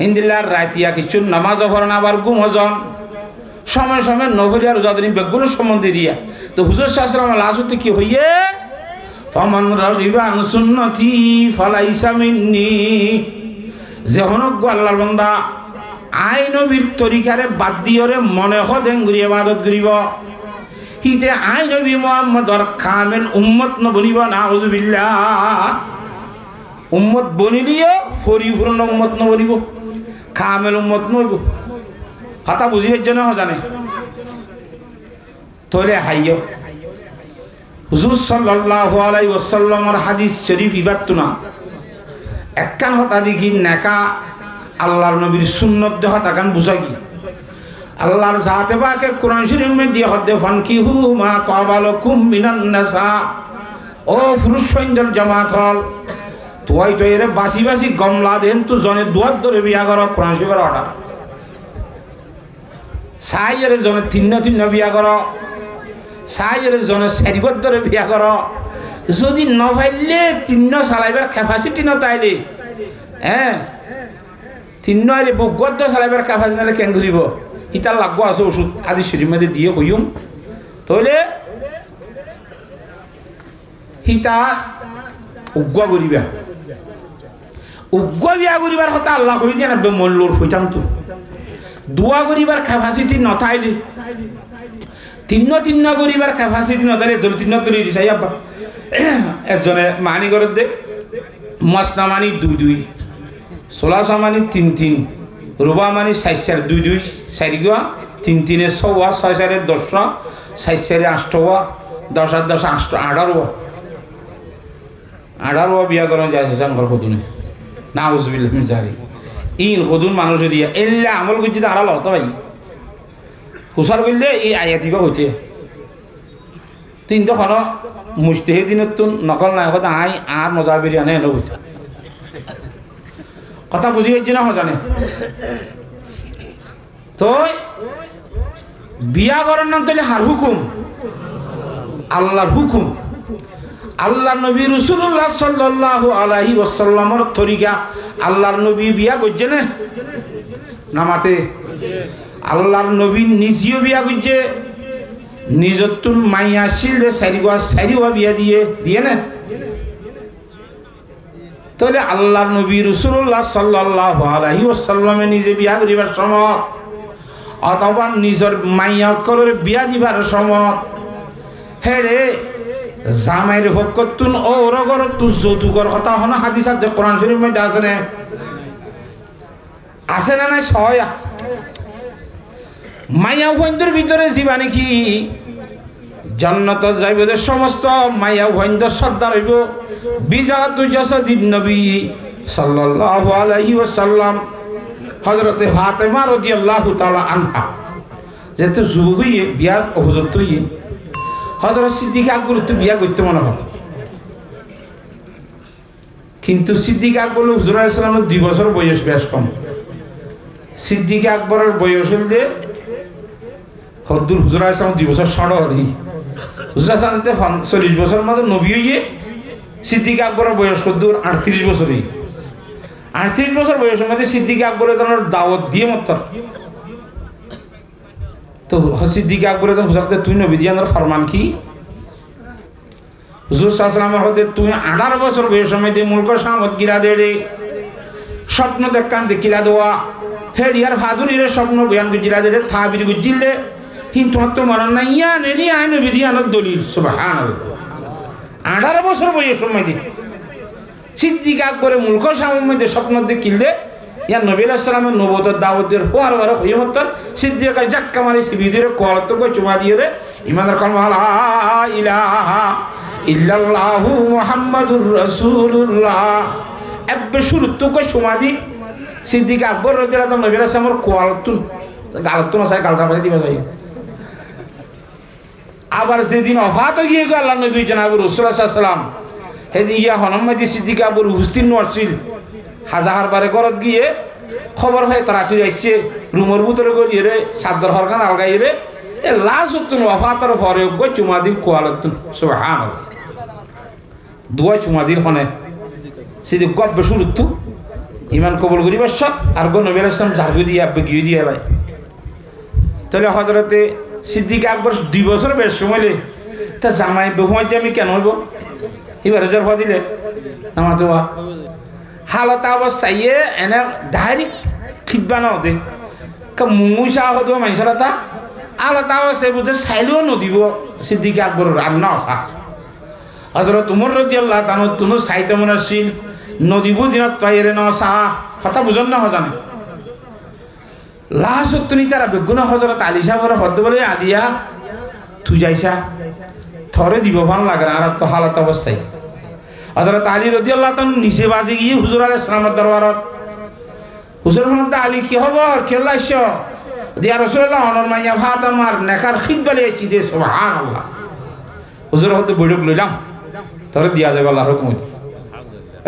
হিন্দিল্লার রাতিয়া কিছু নামাজ পড়েন, আবার গুম হজন সময় সময় নফলিয়া রোজা ধরি বেগুলো সম্বন্ধে দিয়া। তো হুজুর সাল্লাল্লাহু আলাইহি ওয়াসাল্লাম কি হইয়ে ফামান রাগিবা আন সুন্নতি ফালাইসা মিন্নি, যে হনক আল্লাহর বান্দা আই নবীর তরিকারে বাদ দিয়রে মনে হদেন ঘুরি ইবাদত করিব, হিতে আই নবী মুহাম্মদর কামেল উম্মত ন বনিব। নাউজুবিল্লাহ। উম্মত বনিলিও পরিপূর্ণ উম্মত ন বনিব, কামেল উম্মত নইব। কথা বুঝি জন্য জানে তোরে হাইয় হুজুর সাল্লাল্লাহু আলাইহি ওয়াসাল্লামের হাদিস শরীফ ইবাত না একখান হতা দেখি নেকা আল্লাহর নবীর সুন্নত দেহ তাকান বুঝা কি আল্লাহর জাতে পাকে কোরআন শরীফ মে দিয়ে হদে ফানকিহু মা তাবালাকুম মিনান নাসা। ও পুরুষ সৈন্যের জামাত হল তুই তো এর বাসি বাসি গমলা দেন তু জনে দুয়ার ধরে বিয়া কর। কোরআন শরীফের অর্ডার সাইয়ের জনে তিন্ন বিয়া কর, সাইয়ের জনে চারিগর ধরে বিয়া কর। যদি নভাইলে তিন্ন চালাইবার ক্যাপাসিটি নতাইলে হ্যাঁ তিন্ন আরে বগদ্দ চালাইবার ক্যাপাসিটি নাহলে কেন ঘুরিব ইতার লাগবো আছে ওষুধ আদি শরীর মধ্যে দিয়ে কইম তাহলে হিতা উগ্গুয়া করিবা। উগ্গুয়া বিয়া করিবার কথা আল্লাহ কই দিয়ে না মল্লুর হইতাম তো দুয়া করিবার ক্যাপাসিটি নথাইলে তিন্ন করিবার ক্যাপাসিটি নথাইলে ধরে তিন্ন করি দিছাই আব্বা একজনে মানি করে দে মসনা মানি 2 16 মানি 3 রুবা মানি 4 2 4 গুয়া 3 3 6 6 4 10 4 4 8 10 10 8 18 বিয়া করা যায় জানগর খুদুনে। নাউজুবিল্লাহ মিন জালিক। ইন খুদুন মানুষের দিয়া এল্লা আমল করছি তো আড়াল হতো ভাই হুসার করলে এই আয়াতিবা হইতে তিন তখন মুস্তেহে দিনের তো নকল নাই কথা আই আর মজা বিরিয়ানি এনে হইতে কথা বুঝি হয়েছে না জানে তো বিয়া করার নাম তাহলে হার হুকুম আল্লাহর হুকুম। আল্লাহ নবী রাসূলুল্লাহ সাল্লাল্লাহু আলাইহি ওয়াসাল্লামের তরিকা আল্লাহর নবী বিয়া করছে না নামাতে। আল্লাহর নবী নিজেও বিয়া করছে, নিজতুন মাইয়া ছিল যে সারিওয়া বিয়া দিয়ে না। তাহলে আল্লাহর নবী রাসূলুল্লাহ সাল্লাল্লাহু আলাইহি ওয়াসাল্লামে নিজে বিয়া করিবার সময় অথবা নিজের মাইয়া করে বিয়া দিবার সময় হেরে জামাইয়ের ভক্ততুন ও রগর তু যৌতুকর কথা হনা হাদিস আছে কোরআন শরীফের মধ্যে আছে না নাই সয়া মাইয়া ভৈন্দর ভিতরে জীবা নাকি জান্নাত যাইব যে সমস্ত মাইয়া ভৈন্দ সর্দার হইব বিজাতু জাসাদিন নবী সাল্লাল্লাহু আলাইহি ওয়াসাল্লাম হযরতে ফাতেমা রাদিয়াল্লাহু তাআলা আনহা যেতে যুবক হইয়ে বিয়ার উপযুক্ত হইয়ে হযরত সিদ্দিক আকবর তো বিয়া করতে মনে হয় কিন্তু সিদ্দিক আকবর হুজুর আলাইহিস সালামের 2 বছর বয়স বেশ কম। সিদ্দিক আকবরের বয়স হইলে হদ্দুর হুজুর আলাইহিস সালাম 2 বছর ষড় হরি হুজুর আলাইহিস সালাম 40 বছর মধ্যে নবী হইয়ে সিদ্দিক আকবরের বয়স হদ্দুর 38 বছরই 38 বছর বয়সের মধ্যে সিদ্দিক আকবরের দাওয়াত দিয়ে মত তো সিদ্দিক আকবরের হুজুরকে তুই নবী দিয়ানোর ফরমান কি হুজুর সাল্লাল্লাহু আলাইহি ওয়াসাল্লাম তুই 18 বছর বয়সের মধ্যে মুলক সামত গিরা দেড়ে স্বপ্ন দেখান দেখিলা দেওয়া হেডিয়ার ভাদুরির স্বপ্ন বয়ান গুজিরা দেড়ে থাবির গুজিলে কিন্তু তো মনে নাই ইয়া নেরি আইন নবী দিয়ানোর দলিল সুবহানাল্লাহ 18 বছর বয়সের মধ্যে সিদ্দিক আকবরের মুলক সামনের মধ্যে স্বপ্ন দেখিলে ইয়া নবী আলাইহিস সালামের নবুয়তের দাওয়াতের হওয়ার হইমত সিদ্দিক জাক্কা মারি সিবিদের কল তো কই চুমা দিয়ে রে ইমানের কলমা লা ইলাহা ইল্লাল্লাহু মুহাম্মাদুর রাসূলুল্লাহ এবে শুরু তো কই চুমা দি সিদ্দিক আকবর রাদিয়াল্লাহু নবী আলাইহিস সালামের কল তো গালতো না চাই গালতা বাজে দিবা চাই আবার যেদিন ওফাত হয়ে গেল আল্লাহ নবী জনাব রাসূলুল্লাহ সাল্লাল্লাহু আলাইহি ওয়াসাল্লাম হেদিন ইয়া হনমাদি সিদ্দিক আকবর উপস্থিত নছিল হাজার বারে ঘরত গিয়ে খবর হয় তারা চলে আসছে রুমের ভিতরে গিয়ে রে সাদর হরকান আলগাই রে এ লাশ হতুন ওয়াফাতর পরে গই চুমা দিন কোয়ালতুন সুবহানাল্লাহ দুয়া চুমা দিন হনে সিদি গব্বে শুরুত ইমান কবুল করিবার সব আর গো নবী আলাইহিস সালাম জারগু দিয়ে আব্বে গিয়ে দিয়ে লাই তাহলে হযরতে সিদ্দিক আকবর 2 বছর বেশ সময়লে তা জামাই বহুমাই আমি কেন হইব এবারে জর দিলে নামাতোয়া হালত অবস্থায় এনে ডাইরেক্ট খিদবা না দে কা মুংসা হতো মানুষরা তা আলাদা অবস্থায় বুঝে চাইলেও নদীব সিদ্দিক আকবর আর না আসা হযরত উমর রাদিয়াল্লাহু তাআলা তুনো চাইতে মনে আসছিল নদীব দিনত তাইরে না আসা কথা বুঝন না হজান লাস্ট তুমি তারা বেগুনা হযরত আলী সাহেবের হদ বলে আলিয়া তুই যাইছা থরে দিব ভালো লাগে না আর তো হালত অবস্থায় হযরত আলী রাদিয়াল্লাহু তাআলা নিচে বাজে গিয়ে হুজুর আলাইহিস সালামের দরবারত হুজুর হনতে আলী কি খবর খেলাইছ দিয়া রাসূলুল্লাহ অনর মাইয়া ভাত আমার নেকার খিদবালে আইছি দে সুবহানাল্লাহ হুজুর হতে বৈঠক লইলাম তোরে দিয়া যাবে আল্লাহর হুকুম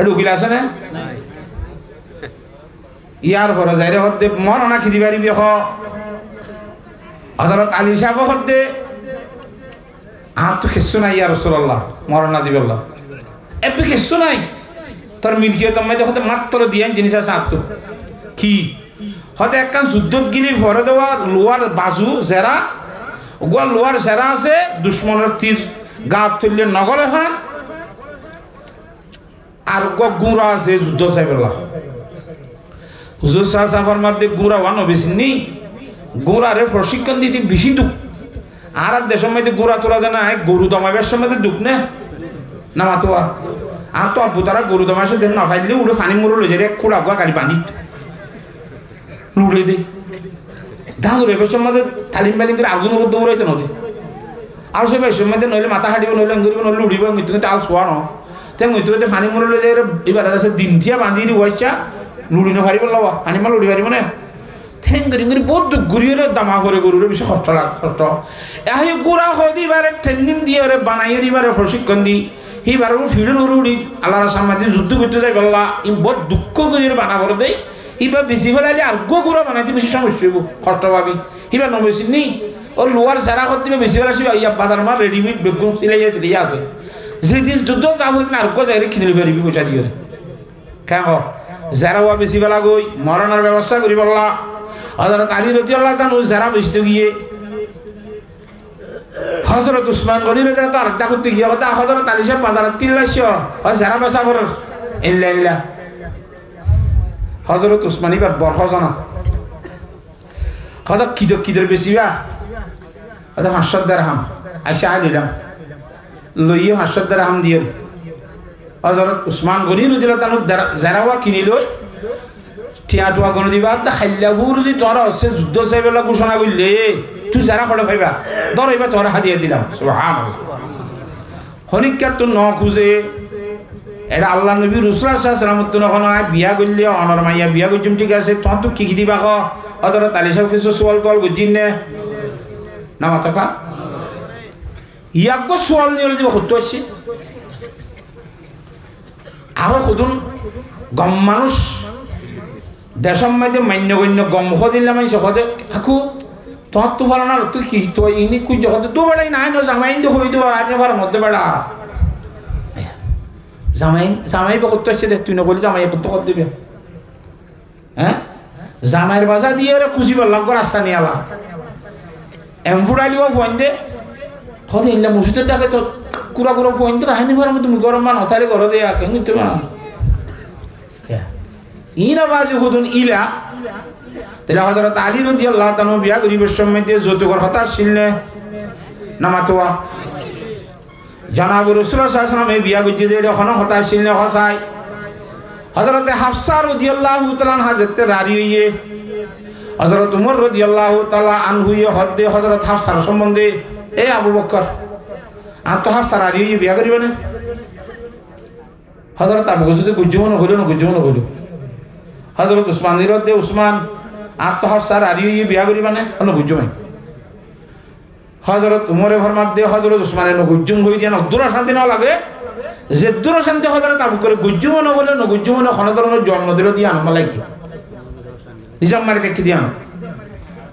এডু কিলা আছে না ইয়ার পরে যাইরে হতে মরনা খিদি পারিবি হ হযরত আলী সাহেব হতে তো কিছু নাই ইয়া রাসূলুল্লাহ মরনা দিবে আল্লাহ এবে কিছু নাই তোর মিলকিয়ত আমি দেখতে মাত্র দিয়ান জিনিস আছে আত্ম কি হতে একখান যুদ্ধত গিলি ভরে দেওয়া লোয়ার বাজু জেরা ওগুলো লোয়ার জেরা আছে দুশ্মনের তীর গাত তুললে নগলে হয় আর গুঁড়া আছে যুদ্ধ চাইবেলা হুজুর সাহাবার মধ্যে গুঁড়া ওয়ানো বেশি নেই গুঁড়ারে প্রশিক্ষণ দিতে বেশি দুঃখ আর দেশের মধ্যে গুঁড়া তোলা দেয় না গরু দমাইবার সময় দুঃখ নে না মাতোয়া আর তো আব্বু তারা গরু দমার সাথে না ফাইলে উড়ে পানি মুড়ো লই যায় খোলা গুয়া গাড়ি পানি লুড়ে দে ধান রেবের মধ্যে তালিম বালিম করে আগুন দৌড়াইছে নদী আর সে বেশের মধ্যে নইলে মাথা হাঁটিব নইলে অঙ্গুরিব নইলে উড়িব মৃত্যুকে আল শোয়া ন তাই মৃত্যুতে পানি মুড়ো লই যায় এবার আছে দিন থিয়া বাঁধি দি ওয়াইছা লুড়ি না পারিব লওয়া পানি মা লুড়ি পারিব না ঠেং করি করি বহুত দুঃখ ঘুরিয়ে দামা করে গরুরে বেশি কষ্ট কষ্ট এই গুড়া হয় দিবারে ট্রেনিং দিয়ে বানাইয়ে দিবারে প্রশিক্ষণ দি এইবার ফিরে উড়ি আল্লাহর সামনে যুদ্ধ করতে যাই বললা ই বহুত দুঃখ করিয়ে বানা করে দেয় এইবার বেশি ফেলাইলে আর গুড়া বানাইতে বেশি সমস্যা হইব কষ্ট পাবি এইবার নবেছি নি ওর লোয়ার সারা করতে বেশি ফেলা আসবে ইয়া বাজার মার রেডিমেড বেগুন সিলাই সিলাই আছে যেদিন যুদ্ধ যাবো আর যাই কিনে পারিবি পয়সা দিয়ে কেন যারা হওয়া বেশি বেলা গই মরণের ব্যবস্থা করি বললা হযরত আলী রাদিয়াল্লাহু তাআলা যারা বেশি গিয়ে হযরত উসমান গনি রাদিয়াল্লাহু তাআলা আড্ডা করতে গিয়ে কথা হযরত আলী সাহেব বাজারত কিনলাইছ হয় যারা বেচা করে ইল্লা ইল্লা হযরত উসমান এবার বরহ জানা কথা কিদর বেশি বা কথা 500 দিরহাম আশা আলিলাম লইয়ে 500 দিরহাম দিয়ে হযরত উসমান গনি রাদিয়াল্লাহু তাআলা যারা ওয়া কিনি লই টিয়াটুয়া গণ দিবা তা খাইলাবুর যদি তোরা হচ্ছে যুদ্ধ চাইবেলা ঘোষণা করলে তুই যারা খড়ে পাইবা ধর এবার তোরা হাতিয়ে দিলাম সুবহানাল্লাহ হনিকার তো ন খুঁজে এটা আল্লাহ নবী রাসূল সাল্লাল্লাহু আলাইহি ওয়াসাল্লাম বিয়া করলে অনর মাইয়া বিয়া করছুম ঠিক আছে তোমার তো কি দিবা ক হযরত আলী সাহেব কিছু সোয়াল তোয়াল গুজিন নে না মাথা ইয়াক সোয়াল নিয়ে দিব কত আসছে আরো খুদুন গম মানুষ দেশের মধ্যে মান্যগণ্য গম দিলে আমি সহজে থাকু তোমার তো ভালো না তুই কি তো ইনি কুই যখন তো বেড়াই নাই না জামাই তো হয়ে দেবো আর ভালো মধ্যে বেড়া জামাই করতে আসছে দেখ তুই না বলি জামাই করতে কর দিবে হ্যাঁ জামাইয়ের বাজা দিয়ে ওরা খুশি বললাম রাস্তা নিয়ে আলা এমফুড়ালিও ফোন দে হতে ইনলা মুসুদের ডাকে তো কুড়া ফোন তো রাহানি ভাড়ার মধ্যে গরম মান হতারে ঘর দিয়ে আঁকে কিন্তু ইনা বাজে হুদুন ইলা তাহলে হযরত আলী রাদিয়াল্লাহু তাআলা বিয়া গরিবের সম্মধ্যে যৌতুকের হতার শিলনে নামাতোয়া জনাব রাসূলুল্লাহ সাল্লাল্লাহু আলাইহি ওয়াসাল্লাম বিয়া গজি দে এখন হতার শিলনে হসাই হযরত হাফসা রাদিয়াল্লাহু তাআলা হাজতে রারি হইয়ে হযরত উমর রাদিয়াল্লাহু তাআলা আনহু হদ্দে হযরত হাফসার সম্বন্ধে এ আবু বকর আর তো হাফসা রারি হইয়ে বিয়া করিবে না হযরত আবু বকর গুজমন হলো না গুজমন হলো হযরত উসমান নিরদে উসমান আত্মহার সার আরিয়ে বিয়া করিবা না অন্য বুঝুমাই হযরত উমরে ফরমাত দে হযরত উসমানের গুজুম হই দিয়া না দূরা শান্তি না লাগে যে দূর শান্তি হজরত আবু করে গুজ্জু মনে বলে নগুজ্জু মনে কোনো ধরনের জন্ম দিল দিয়ে আনবা লাগি নিজাম মারি দেখি দিয়ে আনো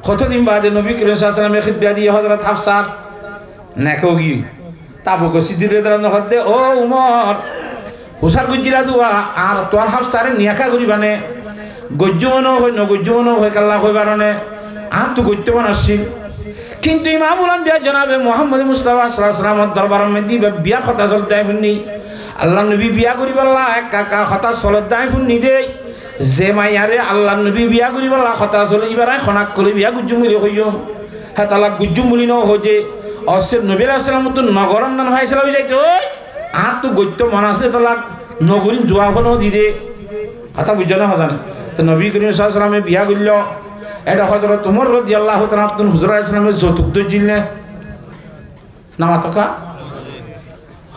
কতদিন বাদে নবী করিম সাল্লাল্লাহু আলাইহি ওয়াসাল্লামের খিদমত দিয়ে হযরত হাফসার নেকো গি তাবুক সিদ্দির রাদিয়াল্লাহু আনহু হদে ও উমর হুসার গুজিরা দুয়া আর তোর হাফসারে নিয়াখা করিবানে গজ্জু মনো হয় নগজ্জু মনো হয় কাল্লা কইবারনে আর তো গজ্জু বানাসি কিন্তু ইমামুল আম্বিয়া জনাবে মুহাম্মদ মুস্তাফা সাল্লাল্লাহু আলাইহি ওয়াসাল্লামের দরবারের মধ্যে বিয়া কথা চলতে শুনি আল্লাহ নবী বিয়া করিবাল্লাহ এক কাকা কথা চলতে শুনি দে যে মাইয়ারে আল্লাহ নবী বিয়া করিবাল্লাহ কথা চল ইবারে খনাক করে বিয়া গুজ্জু মিলি হইও হ্যাঁ তালা গুজ্জু মিলি ন হই যে অসে নবী আলাইহিস সালাম তো নগরন নান ভাইছিল যাইতো আর তো গজ্জু মন আছে তালা নগরী জোয়াবনো দি দে কথা বুঝছো না হজানে তো নবী করিম সাল্লাল্লাহু আলাইহি ওয়াসাল্লামে বিয়া করিল এটা হযরত ওমর রাদিয়াল্লাহু তাআলা হুজুর আলাইহিস সালামের যৌতুক দিলেন নামাতকা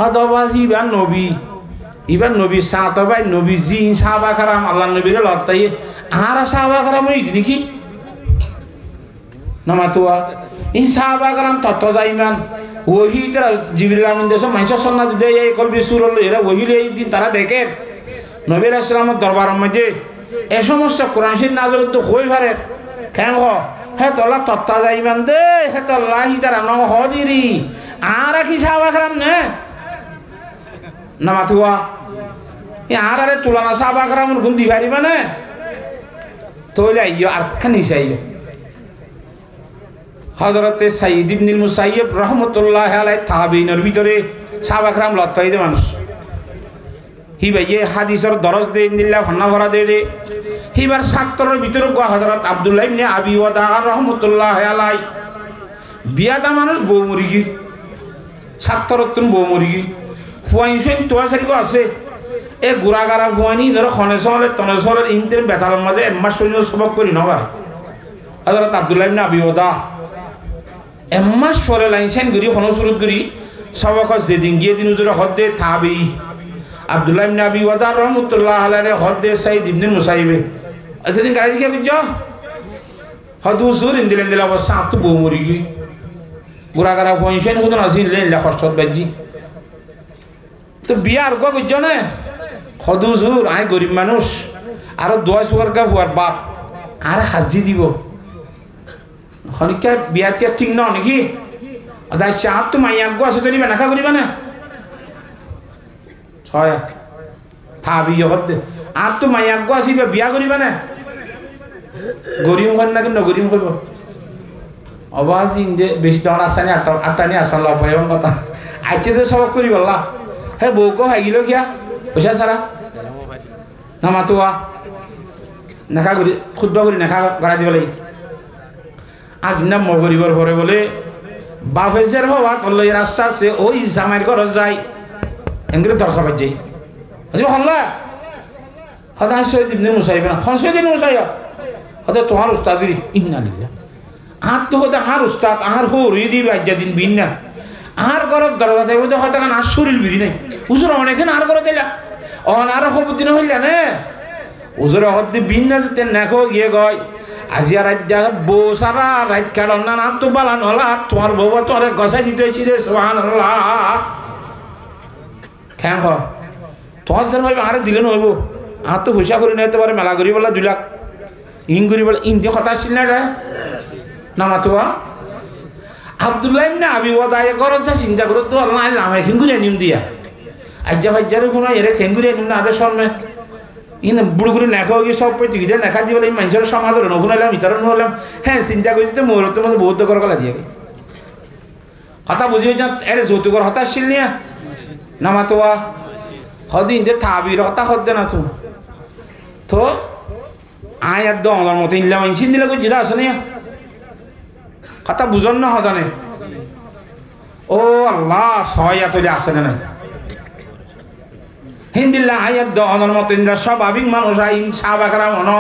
হদবাজি ইবান নবী সাত ভাই নবী জি সাহাবা কারাম আল্লাহ নবীর লতাই আর সাহাবা কারাম ওই নাকি নামাতুয়া এই সাহাবা কারাম তত যাইমান ওহি তারা জিবরিল আমিন দেশ মাইশ সন্নাত দেয় এই কলবি সুরল এরা ওহিলে এই দিন তারা দেখে নবী আলাইহিস সালামের দরবারের মধ্যে এই সমস্ত কোরআন শরীফ নাযিল তো হই পারে কেন হে তোলা তত্তা যাইমান দে হে তোল্লাহি তারা ন হদিরি আর কি সাহাবা কারাম নে নামাতুয়া আর আরে তুলানা সাহাবা কারামুল গুণ দি পারিবা না তোলে আইয়ো আর খানি চাইও হযরত সাইয়্যিদ ইবনুল মুসাইয়্যিব রাহমাতুল্লাহি আলাইহি তাবিঈনের ভিতরে সাহাবা কারাম লতাই দে মানুষ হি ভাইয়ে হাদিসের দরজ দে ইন্দিল্লাহ ভান্না ভরা দে হিবার ছাত্রের ভিতরে গো হযরত আব্দুল্লাহ ইবনে আবি ওয়াদা রাহমাতুল্লাহি আলাইহি বিয়াদা মানুষ বউ মরিগি ছাত্রতন বউ মরিগি ফুয়াইছেন তোয়া সারিগো আছে এ গুড়াগারা ফুয়ানি ধরো খনেসলের তনেসলের ইনতের বেতালের মাঝে এম্মার সৈন্য সবক করি নবা হযরত আব্দুল্লাহ ইবনে আবি ওয়াদা এম্মাস পরে লাইনসাইন করি খনসুরত করি সবক যেদিন গিয়ে দিন উজুরে হদ্দে তাবি আব্দুল্লাহ ইবনে আবি ওয়াদা রাহমাতুল্লাহি আলাইহি হদ্দে সাইয়্যিদ ইবনুল মুসাইয়্যিব সেদিন গাড়ি কে বুঝছো হদুসুর ইন্দিলেন দিলা অবস্থা তো বউ মরিগি গুড়াগারা ফুয়াইছেন হুদন আসিন লেলা কষ্টত বাজি তো বিয়ার গো বুঝছো না হদুসুর আই গরিব মানুষ আর দোয়া সুগার গা ফুয়ার বাপ আর হাজি দিব খনিকা বিয়া তিয়া ঠিক ন নাকি আদাই চাঁদ তো মাইয়া গো আছে তরিবা নাখা করিবা না হয় থাবি হদ্দে আর তো মাইয়া গো আসিবা বিয়া করিবা না গরিম কর না কিন্তু গরিম করব আওয়াজ ইন্দে বেশি টাকা আসানি আটটা নি আসান লাভ হয় এমন কথা আইছে তো সব করি বললা হে বউকে হাগিল গিয়া পয়সা সারা নামাতুয়া নেখা করি খুদ্া করি নেখা করা দিব লাগে আজ না মগরিবর পরে বলে বাফেজের হওয়া তল্ল রাস্তা আছে ওই জামাইয়ের ঘর যায় এনগরে দরসা বাজ যাই বুঝলি হল্লা হদা সৈয়দ ইবনে মুসাইব না খন সৈয়দ ইবনে মুসাইব হদা তোমার উস্তাদির ইন্না লিল্লাহ আর তো হদা আর উস্তাদ আর হো রিদি বাজ্জা দিন বিন না আর ঘরের দরজা যাইব তো হয়তো আর শরীর বিড়ি নাই হুজুর অনেকে আর ঘরে দিলা অন আর হবদিন হইলা না হুজুর হদ্দি বিন না যেতে নেখো গিয়ে গয় আজি আর রাজ্যা বউ সারা রাত কাটন না না তো বালান হলা তোমার বউ তোর গসাই দিতে হয়েছি রে সুবহানাল্লাহ কেন তোমার যেন ভাই আরে দিলে নহব আর তো হুসা করে নিতে পারে মেলা করি বলা 2 লাখ ইন করি বলে ইন যে কথা আসছিল না রে নামাতোয়া আব্দুল্লাহ ইবনে আবি ওয়াদা এ করো যা চিন্তা করো তো আল্লাহ নামে খেঙ্গুরে নিম দিয়া আজ্জা ভাজ্জারে কোনো এরে খেঙ্গুরে নিম না আদের সামনে ইন বুড়ো করে নেখা গিয়ে সব পেয়ে টিকিটে নেখা দিয়ে বলে মানুষের সমাজ নগুনাইলাম ইতারও নহলাম হ্যাঁ চিন্তা করি তো মোর তো মধ্যে বৌদ্ধ করা গলা দিয়ে হতা বুঝি যা এরে যৌতুকর হতা আসছিল নিয়া নামাতোয়া হদিন যে থাবির হতা হদ্দে না তো আয় আর আমার মতো ইনলাম ইনসিন দিলে কই জিরা আসে না কথা বুঝন না হজানে ও আল্লাহ সহায়া তৈরি আসে না নাই হিন্দিল্লা আয়াত দহনের মতো ইন্দ্রা স্বাভাবিক মানুষ আইন সাহাবাকরা মন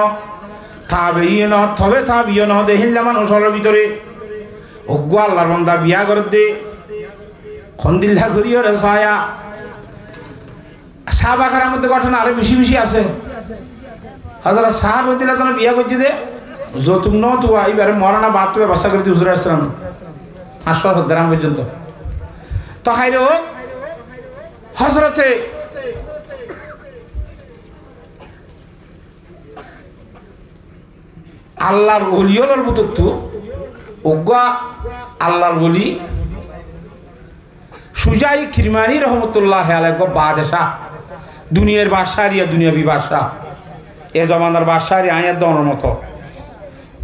থাবিয়ে ন থবে থাবিয়ে ন দে হিল্লা মানুষ হলের ভিতরে অজ্ঞ আল্লাহর বন্দা বিয়া করে দে খন্দিল্লা করিও রে সহায়া সাহাবাকরার মধ্যে ঘটনা আরো বেশি বেশি আছে হাজারা সাহার দিলা তোমরা বিয়া করছি দে যৌতুক ন তো এইবারে মরানা বাদ তো ব্যবস্থা করে হুজুর আসলাম 500 দিরহাম পর্যন্ত তো হাইরে হোক হজরতে আল্লাহর ওলিয়লার বুতত্ব ওগা আল্লাহর ওলি সুজাই কিরমানি রহমতুল্লাহ আলাইহি বাদশা দুনিয়ার বাদশারিয়া দুনিয়াবি বাদশা এ জমানার বাদশারি আয়াত দনের মতো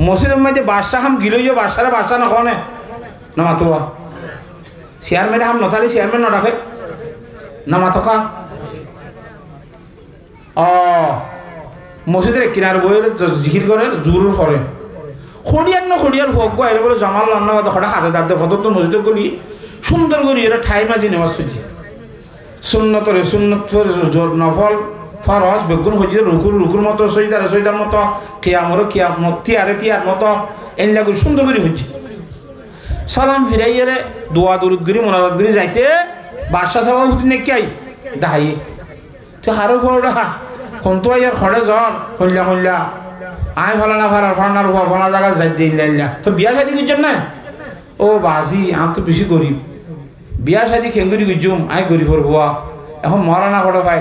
মসজিদের মধ্যে বাদশা হাম গিলইও বাদশারে বাদশা না কনে না মাতোয়া চেয়ারম্যানে হাম নথালি চেয়ারম্যান নডাকে না মাথকা মসজিদের কিনার বইয়ের জিকির করে জোরের পরে খড়িয়ার না খড়িয়ার ভোগ এর বলে জামাল রান্না খড়া হাতে দাঁতে ফটো তো মসজিদে গলি সুন্দর করি এরা ঠাই মাঝি নেওয়া সুজি সুন্নতরে সুন্নত নফল ফরজ বেগুন হজি রুকুর মতো সৈদার মতো কিয়ামরে কিয়ামত তিয়ার মতো এনলা করে সুন্দর করে হচ্ছে সালাম ফিরাইয়েরে দোয়া দরুদ গরি মোনাজাত গরি যাইতে বাদশা সভাপতি নাকি আই ডাহাইয়ে তো হারো ফোড়া কোন তো ইয়ার খড়ে জ্বর কইলা আয় ফলানা ফারার ফানার ফলা জায়গা যাই দিন তো বিয়া শাদি করছেন না ও বাজি আম তো বেশি গরিব বিয়া শাদি খেঙ্গুরি গুজুম আয় গরিবর বুয়া এখন মরানা খড়ে ভাই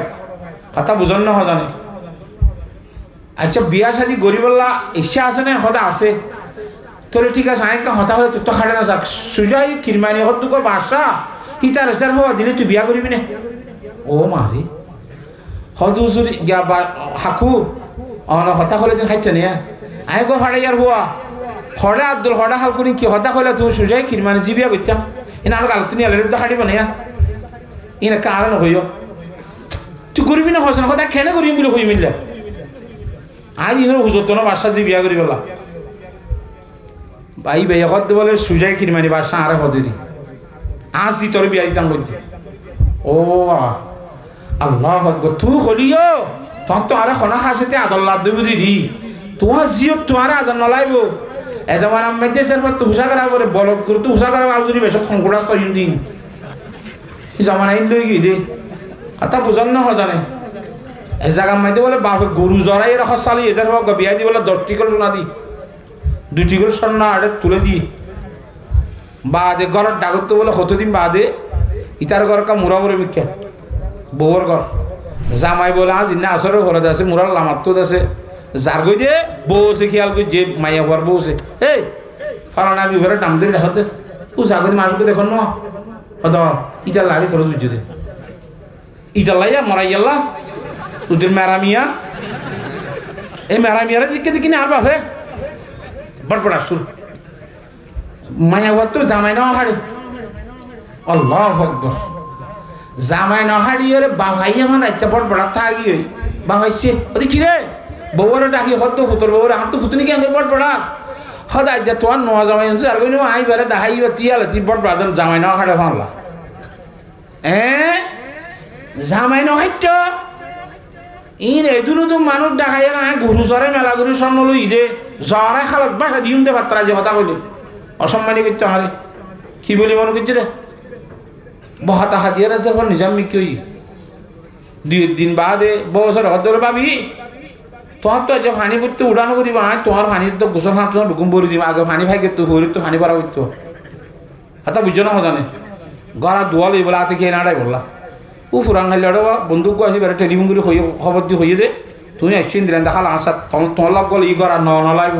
কথা বুঝন না জানে আচ্ছা বিয়া শাদি গরিবল্লা ইচ্ছা আছে না হদা আছে তোরে ঠিক আছে আয় হতা হলে তোর তো খাড়ে না যাক সুজাই কিরমানি হত দুঃখ বাসা হিতার হেসার হওয়া দিলে তুই বিয়া করিবি না ও মারি হজুসুরি হাকু হতা হলে দিন খাইতে নিয়ে আয় গো হাড়ে ইয়ার হওয়া হড়া আব্দুল হড়া হাল করি কি হতা হলে তুই সুজাই কিরমানি জিবিয়া করতাম এনা আর গাল তুমি আলে তো হাড়িব না ইনা কারণ হইও তুই করিবি না হস না কথা খেনে করিম বলে হই মিললে আজ ইহর হুজুর তো না বাসা যে বিয়া করি বলা ভাই ভাই হদ বলে সুজাই কিরমানি বাসা আরে হদি আজ দি তোর বিয়া দিতাম বলতে ও আল্লাহ আকবার তুই হলিও তখন তো আরে খনা হাসিতে আদল্লাহ দেবি দিদি তোমার জিও তোমার আদর নলাইব এ যেমন আমি দেশের পর তো হুসা করা বলে বলদ করে তো হুসা করা আলগুড়ি বেশ খঙ্কুড়া তৈন দিন যেমন আইন লই গিয়ে দে কথা বুঝান না জানে এ জায়গার মধ্যে বলে বাপে গরু জড়াই রাখা চালি এজার হোক বিয়া দি বলে 10টি করে সোনা দি 2টি করে স্বর্ণ আড়ে তুলে দি বাদে ঘরের ডাগত তো বলে কতদিন বাদে ইতার ঘর কা মুরা বলে মিখ্যা বউর ঘর জামাই বলে আজ ইন্না আসরের ঘরে আছে মুরার লামাত আছে যার গই যে বউ আছে খেয়াল করি যে মাইয়া ঘর বউ আছে এই ফালানা বিভারে নাম দিয়ে দেখাতে ও জাগরি মানুষকে দেখুন না হদ ইটার লাগে তোর জুজে দে ইটার লাইয়া মরাইয়াল্লা ওদের মেরামিয়া এই মেরামিয়ারা দিকে দিকে আর বাপে বড় সুর মায়া ঘর তো জামাই না হাড়ে আল্লাহু আকবার জামাই না হাড়িয়ে রে বাবাইয়া মানে একটা বড় থাকি ওই বাবাইছে ওদি কি রে বউরে ডাকি হত ফুতর বউরে আমার তো ফুতুনি কি আঙ্গুর বড় হদাই যে তোর নোয়া জামাই আনছে আর কইনো আই বেরে দাহাইবা তিয়ালে তি বড় জামাই না হাড়ে ফানলা জামাই না হাইতো ইন এদুনো তো মানুষ দেখাইয়া না গরু চরে মেলা গরু স্বর্ণ লই দে জ্বরে খালত বাসা দিউম দে পাত্রা যে কথা কইলে অসম্মানী করতে হারে কি বলি মনে করছে রে বহাতা হাতিয়া রাজার পর নিজাম মিকি 2 দিন বাদে বছর হদরে পাবি তোমার তো যে পানি পড়তে উড়ানো করিব তোমার পানি তো গোসল হাত তোমার ডুকুম ভরি দিব আগে পানি ভাই তো ভরি তো পানি ভরা হইতো হাতা বুঝছো না জানে গড়া দোয়াল এই বলে হাতে খেয়ে নাড়াই বললা ও ফুরান খাইলে বন্দুক আসি বেড়ে টেলিফোন করে হইয়ে খবর দিয়ে হইয়ে দে তুমি একদিন দিলেন দেখাল আসা তোমার লাভ গেলে ই করা নলাইব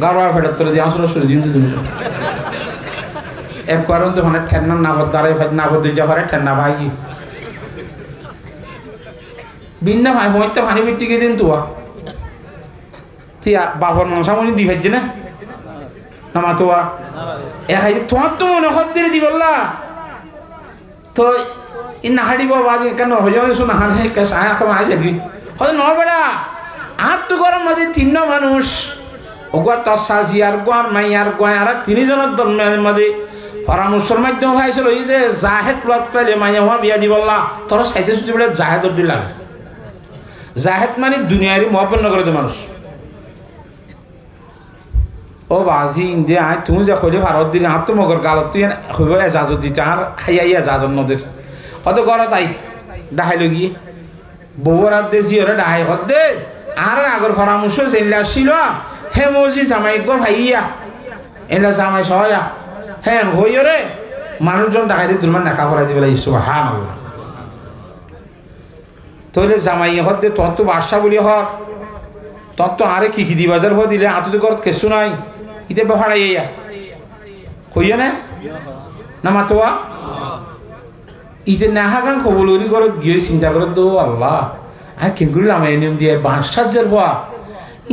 গাড়োয়া ফেরত তোলে দিয়ে আসলে সরে দিন তুমি এক কারণ তো মানে ঠেন্না নাভর দাঁড়াই না ভর যা পারে ঠেন্না ভাই বিন্দা ভাই হইতে পানি বিটি গিয়ে দিন তোয়া তুই বাবার মশামনি দি ভাইছে না নামা তোয়া একাই তোমার তো মনে হত দিয়ে দি বললা তো ই নাহাড়ি বাবা কেন হয়ে শোনা হার হ্যাঁ এখন আই যাবি হয়তো ন বেড়া আর তো গরম নদী 3 মানুষ ওগুয়া তোর সাজি আর গোয়ার মাই আর গোয়া আর 3 জনের দলের মধ্যে পরামর্শের মাধ্যমে ভাইছিল এই যে জাহেদ প্লট পাইলে মাইয়া হওয়া বিয়া দি বললা তোর সাইতে সুতি বলে জাহেদর দি লাগে জাহেদ মানে দুনিয়ারই মহব্বত নগরে তো মানুষ ও বাজি দে আয় তুমি যে কইলে ভারত দিলে আর তো মগর গালত তুই হইব এজাজত দিতে আর খাইয়াই এজাজত নদের হয়তো ঘরত আই ডাহাই লগিয়ে বউর হাত দে জিওরে ডাহাই হত দে আর আগর পরামর্শ যেলা ছিল হে মজি জামাই গো ভাইয়া এলা জামাই সয়া হ্যাঁ হইও রে মানুষজন ডাকাই দিয়ে তোমার নেখা ফরাই দিবে সুবহানাল্লাহ তাহলে জামাই হতে তোর তো বাদশা বলি হর তোর তো আরে কি দি বাজার হয়ে দিলে আত তো করত কেসু নাই ইতে বহাড়াই ইয়া হইয়া না মাতোয়া ইতে নাহাগান খবলরি করত গিয়ে চিন্তা করত তো আল্লাহ আর কেঙ্গুরি লামাই নিয়ম দিয়ে বাঁশার যার হওয়া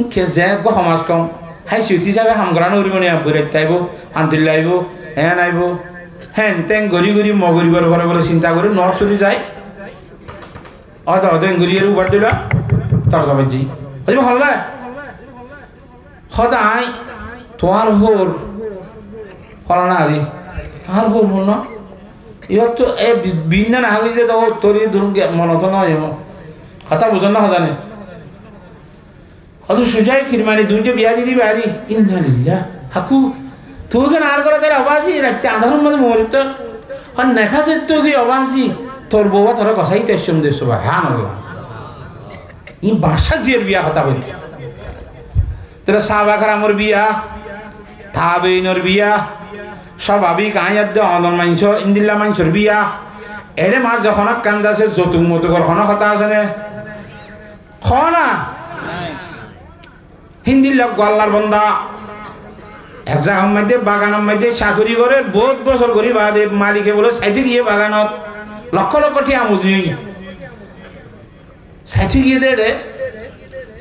ইকে যে গো সমাজ কম হাই সিউতি হিসাবে হামগরা নরিমনি বইরাইতে আইব আন্তরিল আইব হ্যান আইব হ্যান তেন গড়ি গড়ি মগরিবার ঘরে বলে চিন্তা করে ন চলি যায় অদেন গড়িয়ে উবার দিলা তার সবাই জি বুঝবো হল্লা সদায় তোমার হোর হল না আরে আর হোর হল না এবার তো এ বিনা না হলে যে তোর ধরুন মনত নয় কথা বুঝন না জানে অত সুজাই খিরমানি দুইটা বিয়া দিয়ে দিবে আরে ইন্দালিল্লাহ হাকু তুই কেন আর করে তাহলে অবাসি রাত্রে আধারের মধ্যে মরি তো আর নেখা সে তো কি অবাসি তোর বউবা তোরা গসাই তেসম দেশ হ্যাঁ নগলা ই বাসা জিয়ের বিয়া কথা বলতে তোরা সাহাবাকার আমার বিয়া তাবেইনর বিয়া স্বাভাবিক আয়াত অনর মাংস ইন্দিল্লা মাংসর বিয়া এরে মা যখন কান্দাছে যতুক মতুকর খন কথা আছে নে খনা হিন্দির লোক গল্লার বন্দা এক জায়গার মধ্যে বাগানের মধ্যে চাকরি করে বহুত বছর করি বাদে মালিকে বলে সাইতে গিয়ে বাগানত লক্ষ লক্ষ টিয়া মজুরি সাইতে গিয়ে দে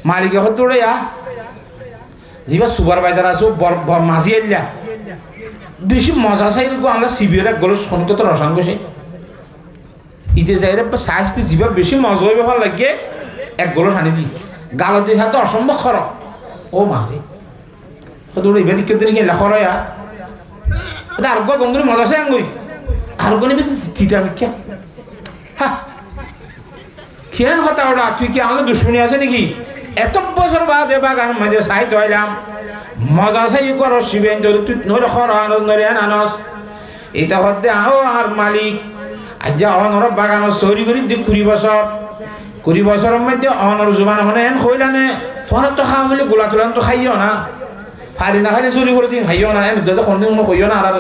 মালিকে হত দৌড়ে যা সুপারভাইজার আছো মাঝি এলিয়া বেশি মজা চাই আমরা সিবিআর এক গেলো সনকত রসান গেছে ইতে যাই রে সাইজতে যা বেশি মজা হইবে ভালো লাগে এক গেলো সানি দি গালত দিয়ে তো অসম্ভব খর ও মারে দৌড়ে ইভেন কেউ দিন গেলে খরয়া আর গো গঙ্গুরি মজা চাই আঙ্গুই আর গনে বেশি চিতা মিখ্যা হ্যাঁ খেয়ান কথা ওটা তুই কি আমাদের দুশ্মনী আছে নাকি এত বছর বাদে বাগান মাঝে সাইত হইলাম মজা চাই করো শিবেন তুই নইলে খর আনস নইলে আনস এটা হতে আও আর মালিক আজ যা অনর বাগান চৌরি করি দি 20 বছরের মধ্যে অনর জোবান হনে এন কইলানে তোমার তো খাওয়া হলে গোলা তোলান তো খাইও না ফারি না খাইলে চুরি করে দিন খাইও না এন দুটো খন্দিন কইও না আর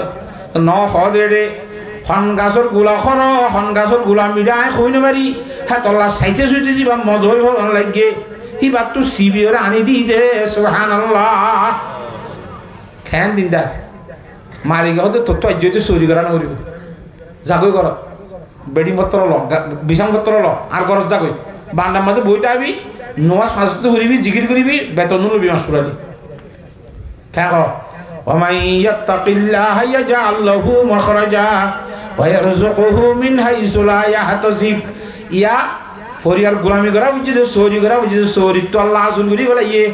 ন খ দে হন গাছর গোলা খর হন গাছর গোলা মিডাই খই নারি হ্যাঁ তল্লা সাইতে সুইতে যাবা মজা হইব ভাল লাগে সি বাতটো সিবিআর আনি দি দে সুবহানাল্লাহ খেন দিনদা মালিক হতে তোর আজ্যতে চুরি করা নকরিব জাগৈ কর বেডিং পত্র ল বিছাং পত্র ল আর ঘরত জাগৈ বান্দার মাঝে বইতে আবি নোয়া সাজতে করিবি জিকির করিবি বেতন লবি মাস ফুরালি ঠেক ومن يتق الله يجعل له مخرجا ويرزقه من حيث لا يحتسب ইয়া ফরিয়ার গোলামি করা বুঝছে চৌরি করা বুঝছে চৌরি তো আল্লাহ আজুর করি বলে ইয়ে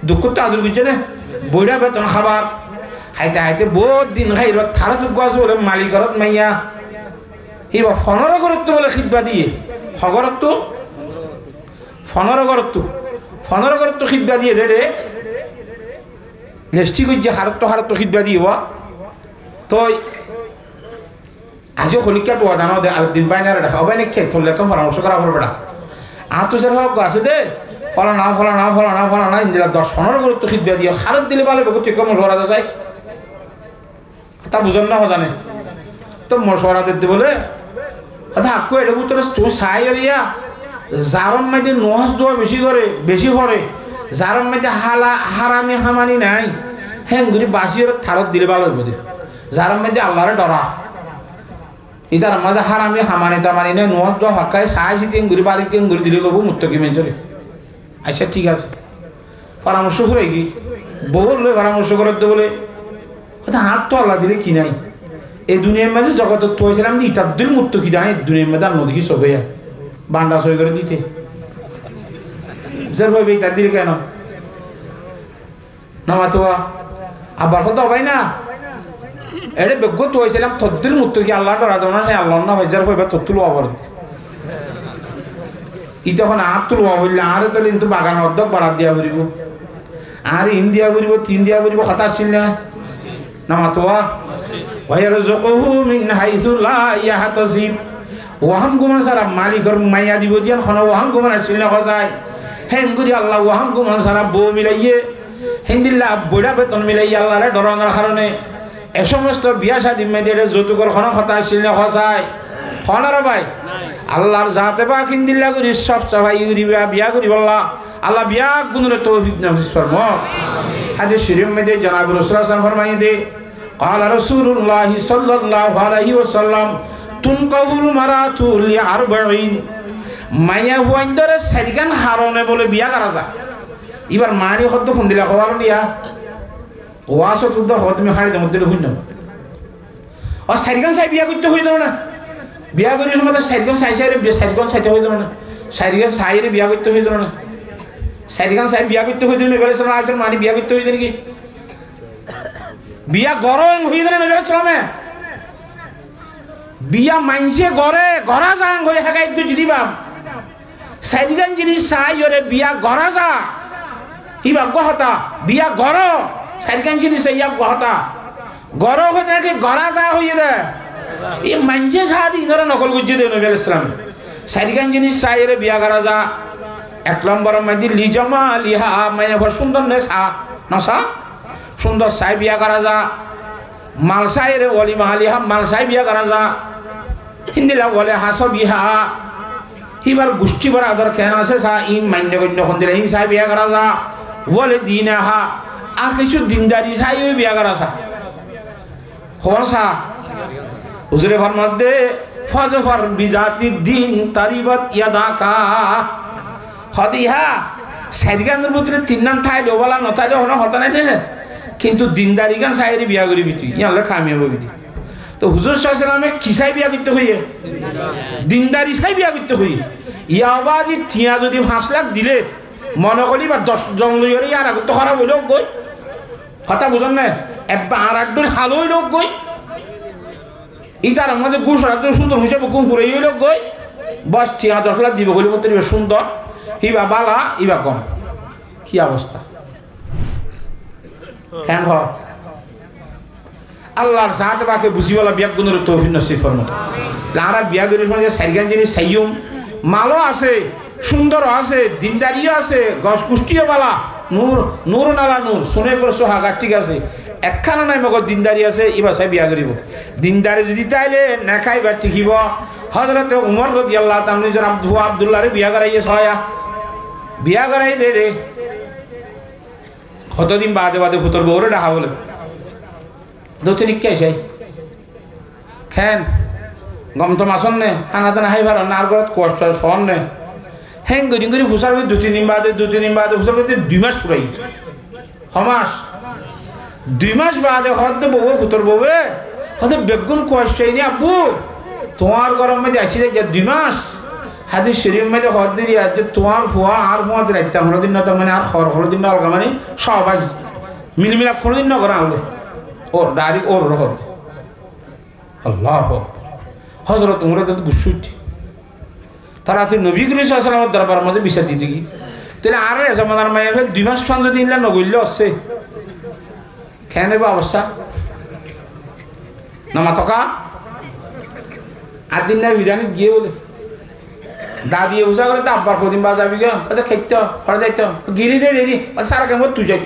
দুঃখ তো আজুর করছে না বইটা বেতন খাবার হাইতে হাইতে বহুত দিন খাই থারা যোগ্য আছে বলে মালিকরত মাইয়া এইবার ফনর করত বলে খিদবা দিয়ে হগরত তো ফনর করত খিদবা দিয়ে দে নেষ্টি করছে হারত খিদবা দিয়ে তো আজও খনিকা তো আদানো দে আর দিন বাইনারে দেখা হবে না খেয়ে তোর লেখা পরামর্শ করা পড়বে না আর তো সেরকম আছে দে ফলানা ইন্দিরা 10-15 গুরুত্ব খিদবা দিয়ে হারত দিলে ভালো বেগো ঠিক মশওয়ারা যায় তা বুঝন না জানে তো মশওয়ারা দিতে বলে আচ্ছা আকু এটা বুতরে তুই চাই আর ইয়া যারম মধ্যে নোহাজ দোয়া বেশি করে যারম মধ্যে হারামি হামানি নাই হেঙ্গুরি বাসির থারত দিলে ভালো হইব যারম মধ্যে আল্লাহরে ডরা ইতার মাঝে হারামি হামানি তামানি নেই নোহাজ দোয়া হাক্কায় চাই সিটি হেঙ্গুরি বাড়ি হেঙ্গুরি দিলে কব মুত্তকি মেঞ্চরে আচ্ছা ঠিক আছে পরামর্শ করে কি বহু লোক পরামর্শ করতে বলে হাত তো আল্লাহ দিলে কি নাই এই দুনিয়ার মাঝে জগত তো হয়েছিলাম যে ইটার দিল মুক্ত কি যায় দুনিয়ার মধ্যে আর নদী সবে বান্ডা সই করে দিতে যার ভাবে ইটার দিলে কেন নামা তো আবার কত হবাই না এটা বেগ্য তো হয়েছিলাম তদ্দিল মুক্ত কি আল্লাহ ডরা দেওয়া না আল্লাহ না হয়ে যার ভাবে তত্তুল আবার ই তখন আর তুলবা বললে আরে তাহলে কিন্তু বাগান অর্ধক বাড়া দিয়া ফুরিব আর ইন্ডিয়া ফুরিব 3 দিয়া ফুরিব হতাশ ছিল না নামা তো ওয়ারযুকুহু মিন হাইসু লা ইয়াহতাসিব ওয়াহাম গুমান সারা মালিকর মাইয়া দিব দিয়ান খন ওয়াহাম গুমান আসিল না যায় হেঙ্গুরি আল্লাহ ওয়াহাম গুমান সারা বউ মিলাইয়ে হিন্দিল্লা বইড়া বেতন মিলাইয়ে আল্লাহরে ডরানোর কারণে এ সমস্ত বিয়া শাদী মেয়েদের যৌতুকর খন কথা আসিল না যায় হনার ভাই আল্লাহর জাতে পাক ইন্দিল্লা করি সব সবাই উরিবা বিয়া করি বললা আল্লাহ বিয়া গুণরে তৌফিক নাফিস ফরমা হাদিস শরীফ মে দে জনাব রাসূলুল্লাহ সাল্লাল্লাহু আলাইহি ওয়াসাল্লাম ফরমায়ে দে قال رسول الله صلى الله عليه وسلم তুনকাহুল মারাতু লি40 মায়া হুয়াইন্দরে সারিগান হারনে বলে বিয়া করা যায় এবার মারি হদ্দ ফোন দিলা কবার দিয়া ওয়াসত উদ্দ হদ মে হাড়ি মধ্যে হইন ও সারিগান সাই বিয়া করতে হইল না বিয়া করির সময় সারিগান সাই সাইরে সারিগান সাইতে হইল না সারিগান সাইরে বিয়া করতে হইল না সারিগান সাই বিয়া করতে হইল না বলে সময় আছেন মারি বিয়া করতে হইল নাকি বিয়া গরম হইল না নবী সালামে বিয়া মাইনসে গরে গরা যাং হয়ে হেগাই তো যদি বাপ সারিগান জিনিস সাই ওরে বিয়া গরা যা ইবা গহতা বিয়া গর সারিগান জিনিস ইয়া গহতা গর হয়ে নাকি গরা যা হইয়ে দে এই মাইনসে সাদি ধরে নকল গুজিয়ে দেয় নবী আলাইহিস সালাম সারিগান জিনিস সাই ওরে বিয়া গরা যা এক নম্বর মধ্যে লিজামা লিহা মায়া ভর সুন্দর নে সা নসা সুন্দর সাই বিয়া করা যা মালসাই রে ওলি মাহালিহা মালসাই বিয়া করা যা হিন্দিলা বলে হাস বিহা হিবার গোষ্ঠী বড় আদর কেন আছে সা ইন মান্য গণ্য খন্দিলা ইন সাই বিয়া করা যা বলে দিন আহা আর কিছু দিনদারি সাই বিয়া করা সা হসা হুজুরে ঘর মধ্যে ফজফর বিজাতি দিন তারিবত ইয়াদাকা হদিহা সাইদিগানের ভিতরে তিন নাম ঠাই ডোবালা নথাইলে হন হতা নাই কিন্তু দিনদারি গান সাইরে বিয়া করি বিতি ইয়ালে খামিয়া বিতি তো হুজুর সাল্লাল্লাহু আলাইহি ওয়াসাল্লামে কি সাই বিয়া করতে হইয়ে দিনদারি সাই বিয়া করতে হইয়ে ইয়াবাজি টিয়া যদি 5 লাখ দিলে মনে করি বা 10 জন লইরে আর তো খারাপ হইলো গই কথা বুঝন না একবার আর একদম হালো হইলো গই ইতার মধ্যে গুছরা তো সুন্দর হিসাবে গুম করে হইলো গই বস টিয়া 10 লাখ দিব কইলে মত সুন্দর হিবা বালা ইবা কম কি অবস্থা কেন হ আল্লাহর জাত বাকে বুঝিওয়ালা বিয়া গুণের তৌফিক নসিব ফরমাও লারা বিয়া গরির মানে সাইরগান জিনিস সাইয়ুম মালও আছে সুন্দর আছে দিনদারিও আছে গস কুষ্টিও বালা নূর নূর নালা নূর শুনে পর সোহাগা ঠিক আছে একখানা নাই মগর দিনদারি আছে ইবা সাই বিয়া করিব দিনদারি যদি তাইলে না খাইবা ঠিকিব হযরত উমর রাদিয়াল্লাহু তাআলা নিজের আব্দুল্লাহরে বিয়া করাইয়ে ছয়া বিয়া করাই দে রে কতদিন বাদে বাদে ফুতর বউরে ডাহা বলে দোতনিক কে চাই খেন গম তো মাসন নে খানা দানা হাই ভালো না আর ঘরত কষ্ট ফোন নে হ্যাং গরিং গরি ফুসার 2-3 দিন বাদে ফুসার 2 মাস পুরাই হমাস 2 মাস বাদে হদ বউ ফুতর বউে হদ বেগুন কষ্ট চাই নি আব্বু তোমার গরম মধ্যে আসিলে যে 2 মাস হাদিস শরীফ মধ্যে হদ দিরি আজ তোমার ফুয়া আর ফুয়া রাইতা হলো দিন না মানে আর হলো দিন না অলগা মানে সব আজ মিলমিলা কোনো দিন না করা হলো ও দাড়ি ওর রহত আল্লাহ হযরত উমর তো গুসুটি তারা তুই নবী করিম সাল্লাল্লাহু আলাইহি ওয়াসাল্লামের দরবার মধ্যে বিচার দিতে কি তাহলে আর জামানার মায়ের 2 মাস সন্ধ্যা দিনলা নগইল আছে কেন বা অবস্থা না মাতকা আদিন না বিরানি গিয়ে বলে দাদি উজা করে তো আব্বার কদিন বাজ যাবি গো কত খাইতো ফর যাইতো গিরি দে দেরি আর সারা কেমন তুই যাই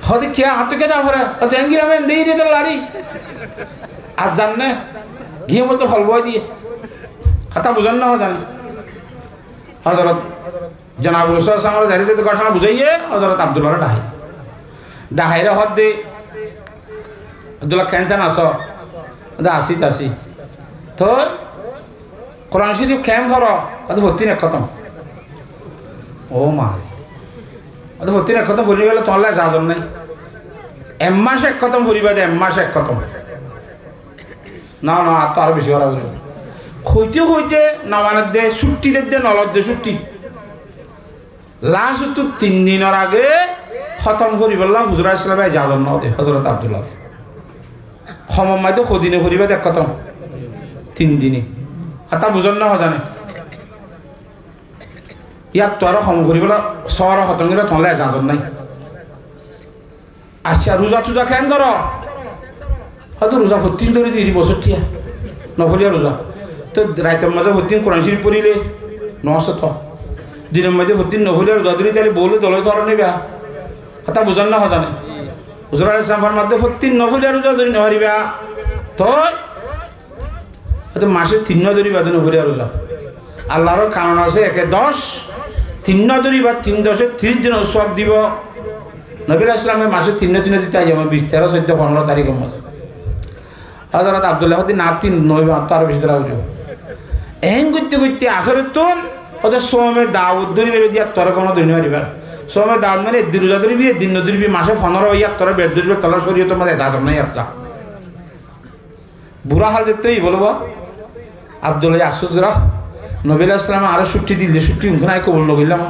হদি কে হাতে কে যাও ফরে আচ্ছা এঙ্গিরা মেন দেই রে তো লারি আজ জান না গিয়ে মতো ফল বই দিয়ে কথা বুঝন না জান হযরত জনাব রাসূল সাল্লাল্লাহু আলাইহি ওয়াসাল্লাম জারিতে ঘটনা বুঝাইয়ে হযরত আব্দুল্লাহর ডাহাইরে হদ দে আব্দুল্লাহ কেনতা না আসো দা আসি তো কোরআন শরীফ কেম ফর আদ ভর্তি না খতম ও মা আদ ভর্তি না খতম ফুরি গেলে তোলা যাজন নাই এম্মাস এক খতম ফুরিবা দে এম্মাস এক খতম না না আর তো আর বেশি করা বলে হইতে নামানের দে ছুটি দে নলদ দে ছুটি লাস্ট তো 3 দিনের আগে খতম ফুরি বললাম হুজুর আসলামে যাজন না দে হযরত আব্দুল্লাহ সময় তো কদিনে ফুরিবা দেখ খতম 3 দিনে হাতা বুঝন না জানে ইয়াত তো আর সম ফুরিবলা সর হতঙ্গিরা থলে যাজন নাই আচ্ছা রোজা টুজা খেন ধর হয়তো রোজা 14 ধরে 2 বছর ঠিয়া নফলিয়া রোজা তো রাইতের মাঝে 14 কোরআন শরীফ পড়িলে নশত দিনের মাঝে 14 নফলিয়া রোজা ধরে তাহলে বলে দলে ধরনে বা হাতা বুঝন না জানে হুজুর আলাইহিস সালামের মধ্যে 14 নফলিয়া রোজা ধরে নহারিবা তো হয়তো মাসে 3 নদরি বাদন উপরে আরো যাও আল্লাহর কারণ আছে 1-10 3 নদরি বা 3-10 30 দিন সব দিব নবী ইসলামের মাসে 3 দিতে আই আমার 20 13 14 15 তারিখের মাসে হযরত আব্দুল্লাহ হতে না 3 9 তার বেশি ধরা হইল এন করতে করতে আখেরে তো ওদের সোমে দাউদ ধরিবে দিয়া তোর কোনো দিন হরিবার সোমে দাউদ মানে দিন রোজা ধরিবি দিন ধরিবি মাসে 15 ইয়া তোর বেদ ধরিবে তলা শরীয়তের মধ্যে এটা নাই একটা বুড়া হাল যেতেই বলবো আব্দুল্লাহ আশ্চর্য গ্রহ নবী ইসলাম আরো ছুটি দিলে ছুটি উনখানে কবুল নগিলাম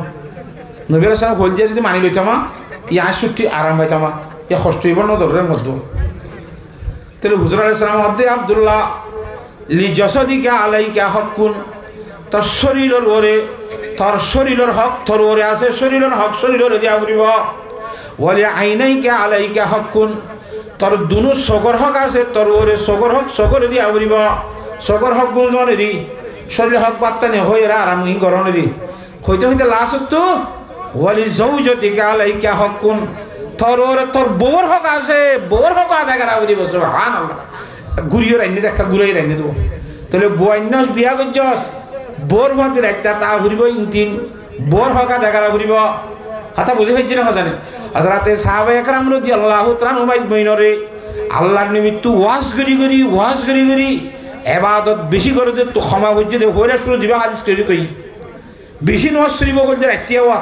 নবী ইসলাম হল দিয়ে যদি মানি লইতাম ইয়া ছুটি আরাম পাইতাম ইয়া কষ্ট হইব না দরের মধ্যে তাহলে হুজুর আলাইহিস সালাম মধ্যে আব্দুল্লাহ লি জসদিকা আলাইকা হকুন তোর শরীরের ওরে তোর শরীরের হক তোর ওরে আছে শরীরের হক শরীরের দিয়া ফুরিব ওয়ালি আইনাইকা আলাইকা হকুন তোর দুনু সগর হক আছে তোর ওরে সগর হক সগর দিয়া ফুরিব সগর হক গুণজনেরই শরীর হক বার্তানে হয়ে আরামহীন গরনেরই হইতে হইতে লাস্ট তো ওয়ালি জৌজতিকা আলাইকা হকুন তোর ওরে তোর বউর হক আছে বউর হক আদায় করা ফুরিব সুবহানাল্লাহ ঘুরিয়ে রাইনি দেখা ঘুরাই রাইনি দেবো তাহলে বন্যাস বিয়া করছস বোর ভাতের একটা তা ঘুরিব ইনতিন বোর হকা দেখারা ঘুরিব কথা বুঝে ফেলছি না জানে হযরতে সাহাবা একরাম রাদিয়াল্লাহু তাআলা উমাইদ বইনরে আল্লাহর নিমিত্ত ওয়াজ করি ইবাদত বেশি করে দে তো ক্ষমা হইছে দে হইরা শুরু দিবা হাদিস কই কই বেশি নওয়াজ শরীফ বলতে রাটিয়াওয়া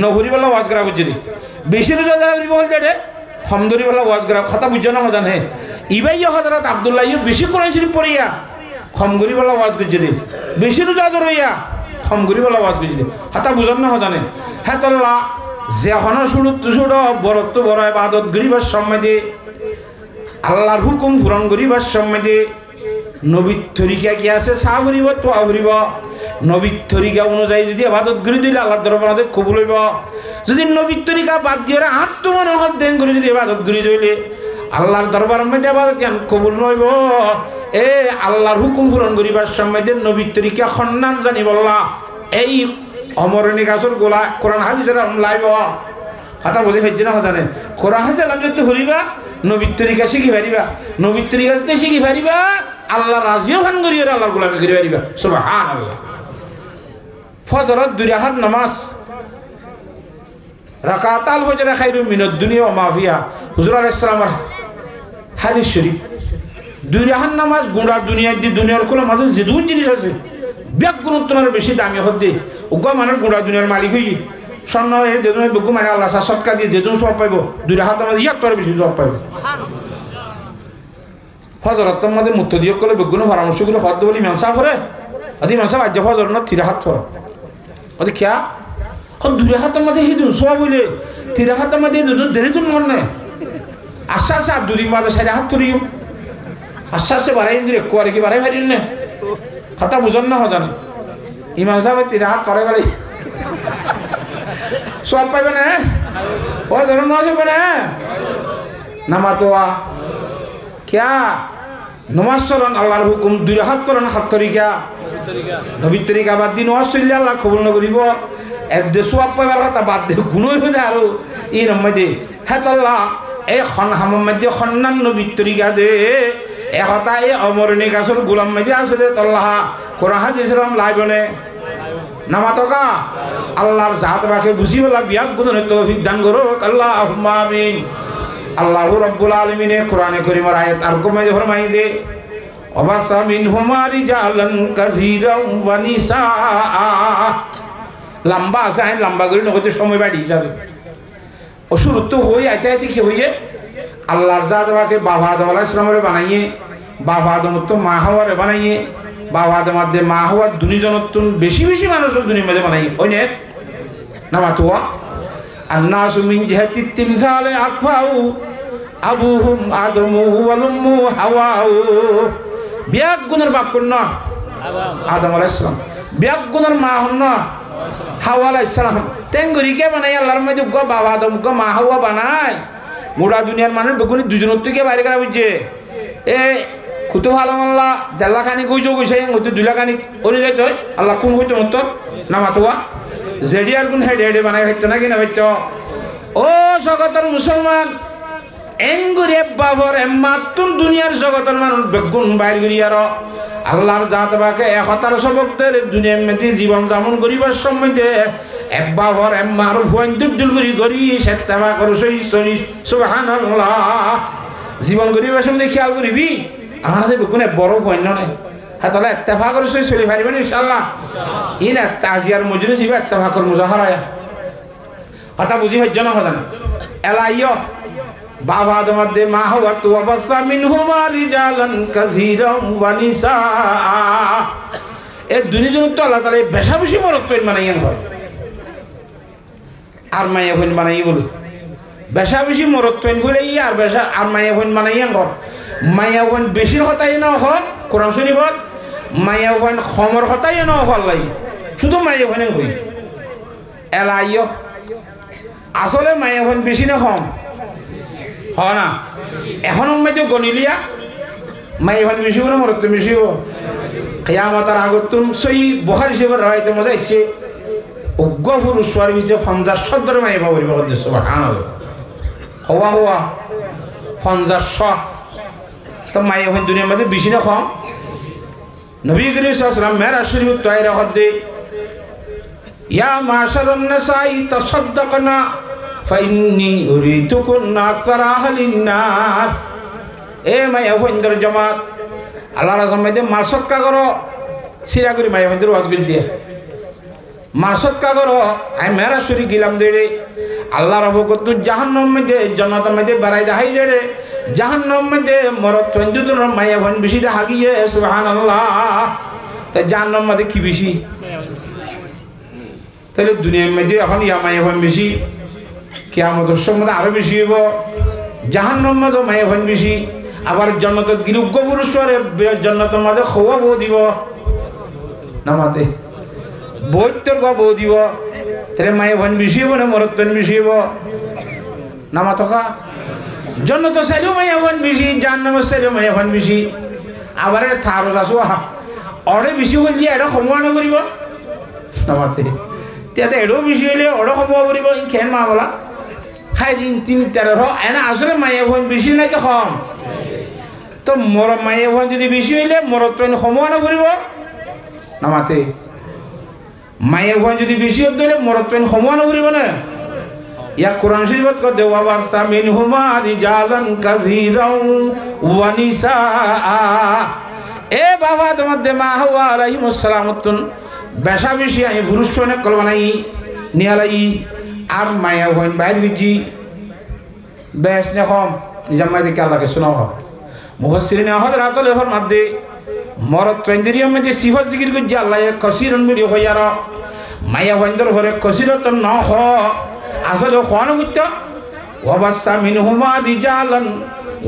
নহরিবালা ওয়াজ করা হইছে দে বেশি রোজা করিব বলতে রে হামদুলিল্লাহ ওয়াজ করা কথা বুঝছো না জানে ইবাই হযরত আব্দুল্লাহ বেশি কোরআন শরীফ পড়িয়া খমগরিবালা ওয়াজ করছে দে বেশি রোজা ধরিয়া খমগরিবালা ওয়াজ করছে দে কথা বুঝন না জানে হ্যাঁ তোল্লা যে হন শুরু বরত্ব বড় ইবাদত গরিবার সম্মাদে আল্লাহর হুকুম পূরণ গরিবার সম্মাদে নবীর তরিকা কি আছে চা ফুরিব তোয়া ফুরিব নবীর তরিকা অনুযায়ী যদি ইবাদত গরি দিলে আল্লাহর দরবারে কবুল হইব যদি নবীর তরিকা বাদ দিয়ে আত্মমনোহর দেন করে যদি ইবাদত গরি দিলে আল্লাহর দরবারের মধ্যে ইবাদত কবুল নইব এ আল্লাহর হুকুম পূরণ করিবার সময় নবীর তরিকা সন্ধান জানি বললা এই অমরণী গাছর গোলা কোরআন হাদিসের লাইব কথা বুঝে ফেলছি না জানে কোরআন হাদিস আলাম যদি হরিবা নবীর তরিকা শিখি পারিবা নবীর তরিকা যদি শিখি পারিবা আল্লাহ রাজিও খান করি আল্লাহর গোলামি করি পারিবা সুবহানাল্লাহ ফজরত 2 রাকাত নামাজ রাকাতাল ফজর খায়রুম মিনাদ দুনিয়া ওয়া মা ফিহা হুজুর আলাইহিস সালামের হাদিস শরীফ 2 রাকাত নামাজ গোড়া দুনিয়ার কোন মাঝে যে দুই জিনিস আছে ব্যাগ গুরুত্বের বেশি দামি হতে উগ্র মানের গোড়া দুনিয়ার মালিক হই স্বর্ণ হয়ে যেদিন বেগু মানে আল্লাহ সৎকা দিয়ে যেদিন সব পাইব 2 রাকাত নামাজ ইয়ার বেশি সব পাইব ফজরত মধ্যে মুক্ত দিয়ে করলে বেগুনো পরামর্শ করে হদ বলি মেনসা করে আদি মেনসা আজ ফজর না 3 রাকাত ফর আদি কিয়া হদ 2 রাকাতের মধ্যে হিদুন সব বলে 3 রাকাতের মধ্যে দেরি তুন মন না আশা আশা দুদিন বাদে 4 রাকাত করিও আশা আশা বাড়াই দিলে কোয়ারে কি বাড়াই পারিল না কথা বুঝন না জানে ইমাম সাহেব 3 রাকাত করে গেলে সব পাইবে না ও ধরুন নজবে না নামাতোয়া क्या नमाज चलन आल्लाहर हुकुम 2 राकात चलन 7 तरिका नबीर तरिका बाद दिन नमाज चलले आल्लाह कबुल न करिब एक देसुआ पाइबार কথা বাদ দে গুণ হয়ে যায় আর এই রমদে হাতাল্লাহ এই খন হামম মধ্যে খন্নান নবীর তরিকা দে এ কথা এই অমরণী গাছর গোলাম মধ্যে আছে দে আল্লাহ কোরআন হাদিসের লাইবনে নামাতকা আল্লাহর জাত বাকে বুঝিওলা বিয়াক গুণের তৌফিক দান করো আল্লাহুম্মা আমিন আল্লাহু রাব্বুল আলামিন কোরআনে কারীমের আয়াত আর কমে ফরমাই দে অবাসা মিনহুমা রিজালান কাসীরান ওয়া নিসা লম্বা আছে লম্বা করে নগদে সময় বাড়ি যাবে অসুরত্ব হই আইতে কি হইয়ে আল্লাহর জাত বাকে বাবা আদম আলাইহিস সালামের বানাইয়ে বাবা আদম তো মা হাওয়ারে বানাইয়ে বাবা আদম মধ্যে মা হাওয়া দুনিজনতুন বেশি বেশি মানুষের দুনির মধ্যে বানাইয়ে ওইনে নামাতুয়া الناس من جهة التمثال أكفاو أبوهم آدم والأم حواء بياك গুণের বাপ কোন না আদম আলাইহিস সালাম বিয়াক গুণের মা হন না হাওয়া আলাইহিস সালাম তেঙ্গুরি কে বানাই আল্লাহর মধ্যে গো বাবা আদম গো মা হাওয়া বানাই গোড়া দুনিয়ার মানুষ বেগুনি দুজনের থেকে বাইরে করা বুঝছে এ কুতু ভালো আল্লাহ দেড় খানি কইছো কইছে হয়তো 2 লাখ খানি ওরে যাইতো আল্লাহ কোন হইতো মত নামাতোয়া জেডিয়ার গুণ হেডে হেডে বানাই হইতো না কিনা হইতো ও জগতের মুসলমান এঙ্গুরে বাবর এমাতুন দুনিয়ার জগতের মানুষ বেগুন বাইর করি আর আল্লাহর জাত বাকে একতার সবকদের দুনিয়ার মধ্যে জীবন যাপন করিবার সম্বন্ধে এক বাবর এম্মার ফুয়ান দুবদুল করি সেত্তাবা করো সই সুবহানাল্লাহ জীবন করিবার সম্বন্ধে খেয়াল করিবি আমার যে কোনো বড় পণ্য নেই হ্যাঁ তাহলে এত্তেফা করে সই চলে পারিবেন ইনশাআল্লাহ ই না তাজিয়ার মজলিস ইবা এত্তেফা কর মুজাহারায়া কথা বুঝি হজ্জ না হজান এলাইয় বাবা তোমাদের মা হওয়া তো অবস্থা মিনহুমা রিজালান কাসীরাম ওয়া নিসা এই দুনিজন তো আল্লাহ তাআলা বেশা বেশি মরত তৈন বানাইয়েন হয় আর মাইয়া হইন বানাই বলে বেশা বেশি মরত তৈন বলে ই আর বেশা আর মাইয়া হইন বানাইয়েন ঘর মাইয়া হইন বেশির হতাই না হয় কোরআন শরীফত মাইয়া হইন খমর হতাই না হয় লাই শুধু মাইয়া হইন হই এলাইয় আসলে মাইয়া হইন বেশি না কম হয় না এখন তো গণিলিয়া মাই এখন বেশি করে মরত বেশি হব কিয়ামতের আগত তুম সই বুখারী শরীফের রাইতে মজা ইচ্ছে উগ্র পুরুষ সোয়ার বিছে ৫০ মাই পাবো সুবহানাল্লাহ হওয়া হওয়া ৫০ তো মাই এখন দুনিয়ার মধ্যে বেশি না কম নবী করিম সাল্লাল্লাহু আলাইহি ওয়াসাল্লাম মেরাজ শরীফ তয়রা হদে ইয়া মাশারুন নিসাই তাসাদদাকনা ফাইন্নি উরিতুকুন্না আকসারা আহলিন নার এ মাইয়া ফন্দর জামাত আল্লাহর রাসূলের মাল সদকা করো সিরা করি মাইয়া ফন্দর ওয়াজ করি দিয়ে মাল সদকা করো আই মেরা শরী গিলাম দেড়ে আল্লাহর হুকুম তু জাহান্নাম মধ্যে জান্নাতের মধ্যে বাড়াই দেখাই দেড়ে জাহান্নাম মধ্যে মরত ফন্দুর মাইয়া ফন বেশি দে হাগিয়ে সুবহানাল্লাহ তা জাহান্নাম মধ্যে কি বেশি তাহলে দুনিয়ার মধ্যে এখন ইয়া মাইয়া ফন বেশি কিয়ামতের সময় আরো বেশি হইব জাহান্নাম মধ্যে মাইয়া ফন বেশি আবার জান্নাতের গিরুগ্য পুরুষ করে জান্নাতের মধ্যে খোয়া বউ দিব নামাতে বৈত্যর বউ দিব তাহলে মাইয়া ফন বেশি হইব না মরত্তন বেশি হইব নামাতকা জান্নাত সাইলেও মাইয়া ফন বেশি জাহান্নামের সাইলেও মাইয়া ফন বেশি আবার এটা থারস আসো অরে বেশি হইলে এটা সময় না করিব নামাতে তাতে এটাও বেশি হইলে ওটা সময় করিব খেন মা বলা খাই ঋণ ৩-১৩ এনে আসলে মাইয়া ফোন বেশি নাকি কম তো মর মাইয়া ফোন যদি বেশি হইলে মরত সময় না করিব নামাতে মাইয়া ফোন যদি বেশি হইলে মরত সময় না করিব না ইয়া কোরআন শরীফত কো দেওয়া বারসা মিনহুমা রিজালান কাসীরাম ওয়া নিসা এ বাবা তোমাদের মা হাওয়া আলাইহিস সালামতুন বেশা বেশি আমি পুরুষ অনেক কল বানাই নিয়ালাই আর মায়া হইন বাইর হইজি বেশ নে কম জামাই দিকে আল্লাহকে শোনাও হোক মুফাসসিরিন হযরত লেহর মধ্যে মরদ চন্দ্রিয়ম মধ্যে সিফত জিকির করছে আল্লাহ কসিরন বিড়ি হইয়ার মায়া হইন্দর ঘরে কসিরত ন হ আসলে কোন হইতো ওয়াবাসা মিনহুমা রিজালান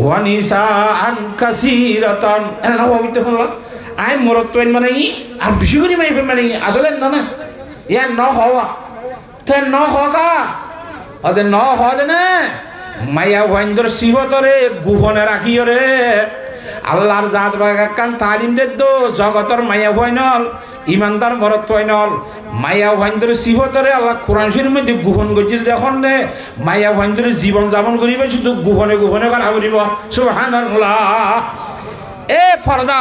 ওয়া নিসাআন কাসীরাতান এনা হইতো হলো আই মরদ চন মানে আর বেশি করে মাই মানে আসলে না না ইয়া ন হওয়া তো ন হকা ওদের ন হদে না মায়া ওয়াইন্দর সিফতরে গুহনে রাখিও রে আল্লাহর জাত বাগান তালিম দে দো জগতর মায়া ওয়াইনল ইমানদার মরত ওয়াইনল মায়া ওয়াইন্দর সিফতরে আল্লাহ কোরআন শরীফের মধ্যে গুহন গজির দেখুন নে মায়া ওয়াইন্দর জীবন যাপন করিবে শুধু গুহনে গুহনে করা করিব সুবহানাল্লাহ এ পর্দা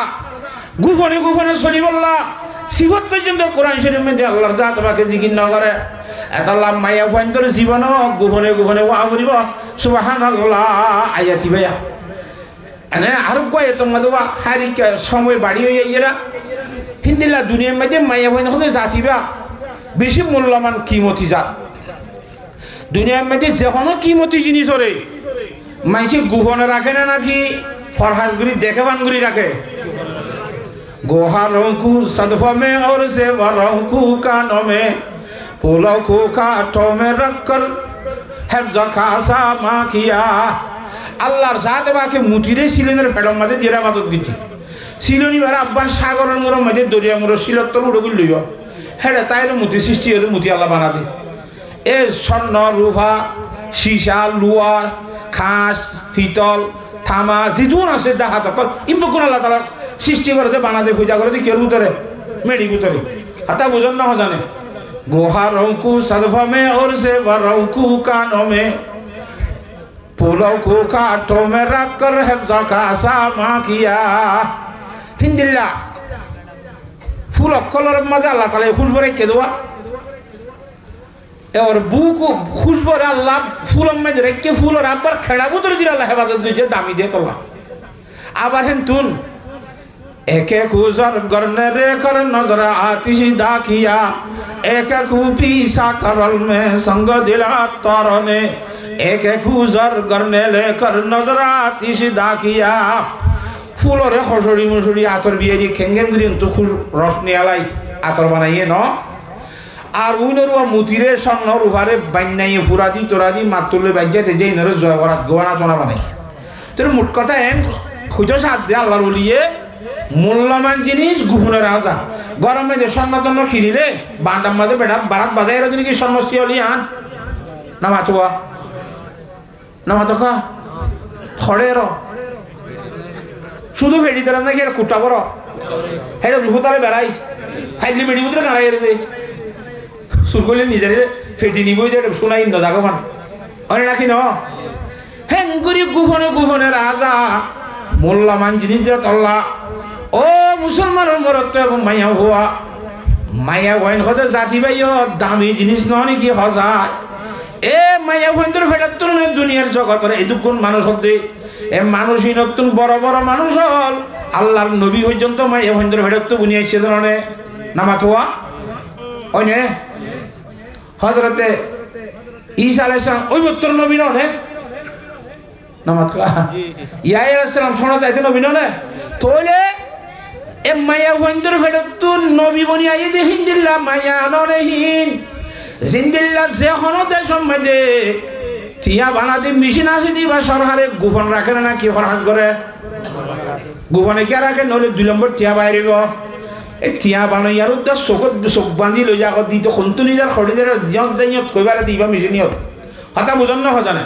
গুহনে গুহনে চলিবল্লা সিফত পর্যন্ত কোরআন শরীফের মধ্যে আল্লাহর জাত বাকে জিকির ন করে এতাল্লাহ মায়া ওয়াইন্দর জীবন গুহনে গুহনে ওয়া করিব সুবহানাল্লাহ আয়াতি ভাইয়া এনে আরো কয় তোমাদের হারিকা সময় বাড়ি হয়ে এরা হিন্দিলা দুনিয়ার মধ্যে মায়া ওয়াইন হতে জাতিবা বেশি মূল্যবান কিমতি জাত দুনিয়ার মধ্যে যে কোনো কিমতি জিনিস ওরে মাইসে গুহনে রাখে না নাকি ফরহাসগুলি দেখেবানগুলি রাখে गोहारों को सदफों में और सेवरों को कानों में फूलों को कांटों में रखकर हिफ्ज़ खासा माँ किया আল্লাহর জাতে বাকে মুতিরে সিলিনের ফেডম মাঝে দিরা মাতত গিছি সিলনি বারা আব্বার সাগরের মুরো মাঝে দরিয়া মুরো সিলত তল উড়ে গিল লইও হেডে তাইরে মুতি সৃষ্টি হতে মুতি আল্লাহ বানা দে এ স্বর্ণ রূপা সীসা লোহার খাস পিতল থামা জিদুন আছে দেখা তকল ইম্ব কোন আল্লাহ তাআলা সৃষ্টি করতে বানাতে পূজা করে দি কের উতরে মেডি উতরে হাতা বুঝন না জানে গোহারোं को सदफा में और सेवरों को कानों में फूलों को कांटों में रखकर हिफ्ज़ खासा माँ किया हिंदिल्ला ফুল অক্ষলের মাঝে আল্লাহ তালা খুশবো রেখে দেওয়া এবার বুক খুশবরে আল্লাহ ফুলের মাঝে রেখে ফুলের আবার খেড়া বুতরে দিলে আল্লাহ হেফাজত দিয়েছে দামি দিয়ে তোলা আবার হেন তুন एक एक गुजर करने रे कर नजर आतिश दाखिया एक एक पीसा करल में संग दिला तरने एक एक गुजर करने ले कर नजर आतिश दाखिया फूल रे खसड़ी मसड़ी आतर बियरी खेंगेन ग्रीन तो खुश रोशनी आलाई आतर बनाइए न আর উইনের ও মুতিরে স্বর্ণর উভারে বাইনাইয়ে ফুরাদি তোরাদি মাতুলে বাইজাতে যেই নরে জয় করাত গোয়ানা তোনা বানাই তোর মোট কথা এন খুঁজো সাথ দে আল্লাহর বলিয়ে মূল্যবান জিনিস গুহনের রাজা গরমে যে স্বর্ণতন্ন খিরি রে বান্ডার মাঝে বেড়া বারাত বাজাই দিন কি স্বর্ণ শিয়লি আন নামাতো খা ফড়ে র শুধু ফেটি তারা নাকি এটা কুটা বড় হেটা রুহতারে বেড়াই খাইলে বেড়ি বুতরে গাড়াই রে সুর করলে নিজের ফেটি নিবই যে শোনাই ন জাগমান অনে নাকি ন হেঙ্গুরি গুহনে রাজা মূল্যবান জিনিস দিয়ে তল্লা ও মুসলমানের মরত্ব এবং মাইয়া হওয়া মাইয়া হইন হতে জাতি ভাইও দামি জিনিস নয় নাকি হসায় এ মাইয়া হইন্দর ফেটার তুলনে দুনিয়ার জগতের এই দুগুণ মানুষ হতে এ মানুষই নতুন বড় বড় মানুষ হল আল্লাহর নবী পর্যন্ত মাইয়া হইন্দর ফেটার তো বুনিয়ে এসে ধরনে নামাত হওয়া ওই নে হজরতে ঈসা আলাইহিস সালাম ওই উত্তর নবী নয় নামাত ইয়া আলাইহিস সালাম শোনাতে আইতে নবী নয় তোলে এ মায়া ভন্দর ফেরত নবী বনি আই যে হিন্দিল্লা মায়া নরেহীন জিন্দিল্লা যে হনদের সম্বন্ধে টিয়া বানাতে মেশিন আছে দিবা সরকারে গোপন রাখে না কি হরহাট করে গোপনে কে রাখে নলে 2 নম্বর টিয়া বাইরিব এই টিয়া বানাই আর চোখ বান্ধি লৈ যা দিত সন্তুলি যার খড়িদের জিয়ত যাইয়ত কইবারে দিবা মেশিনিয়ত কথা বুঝন না হজানে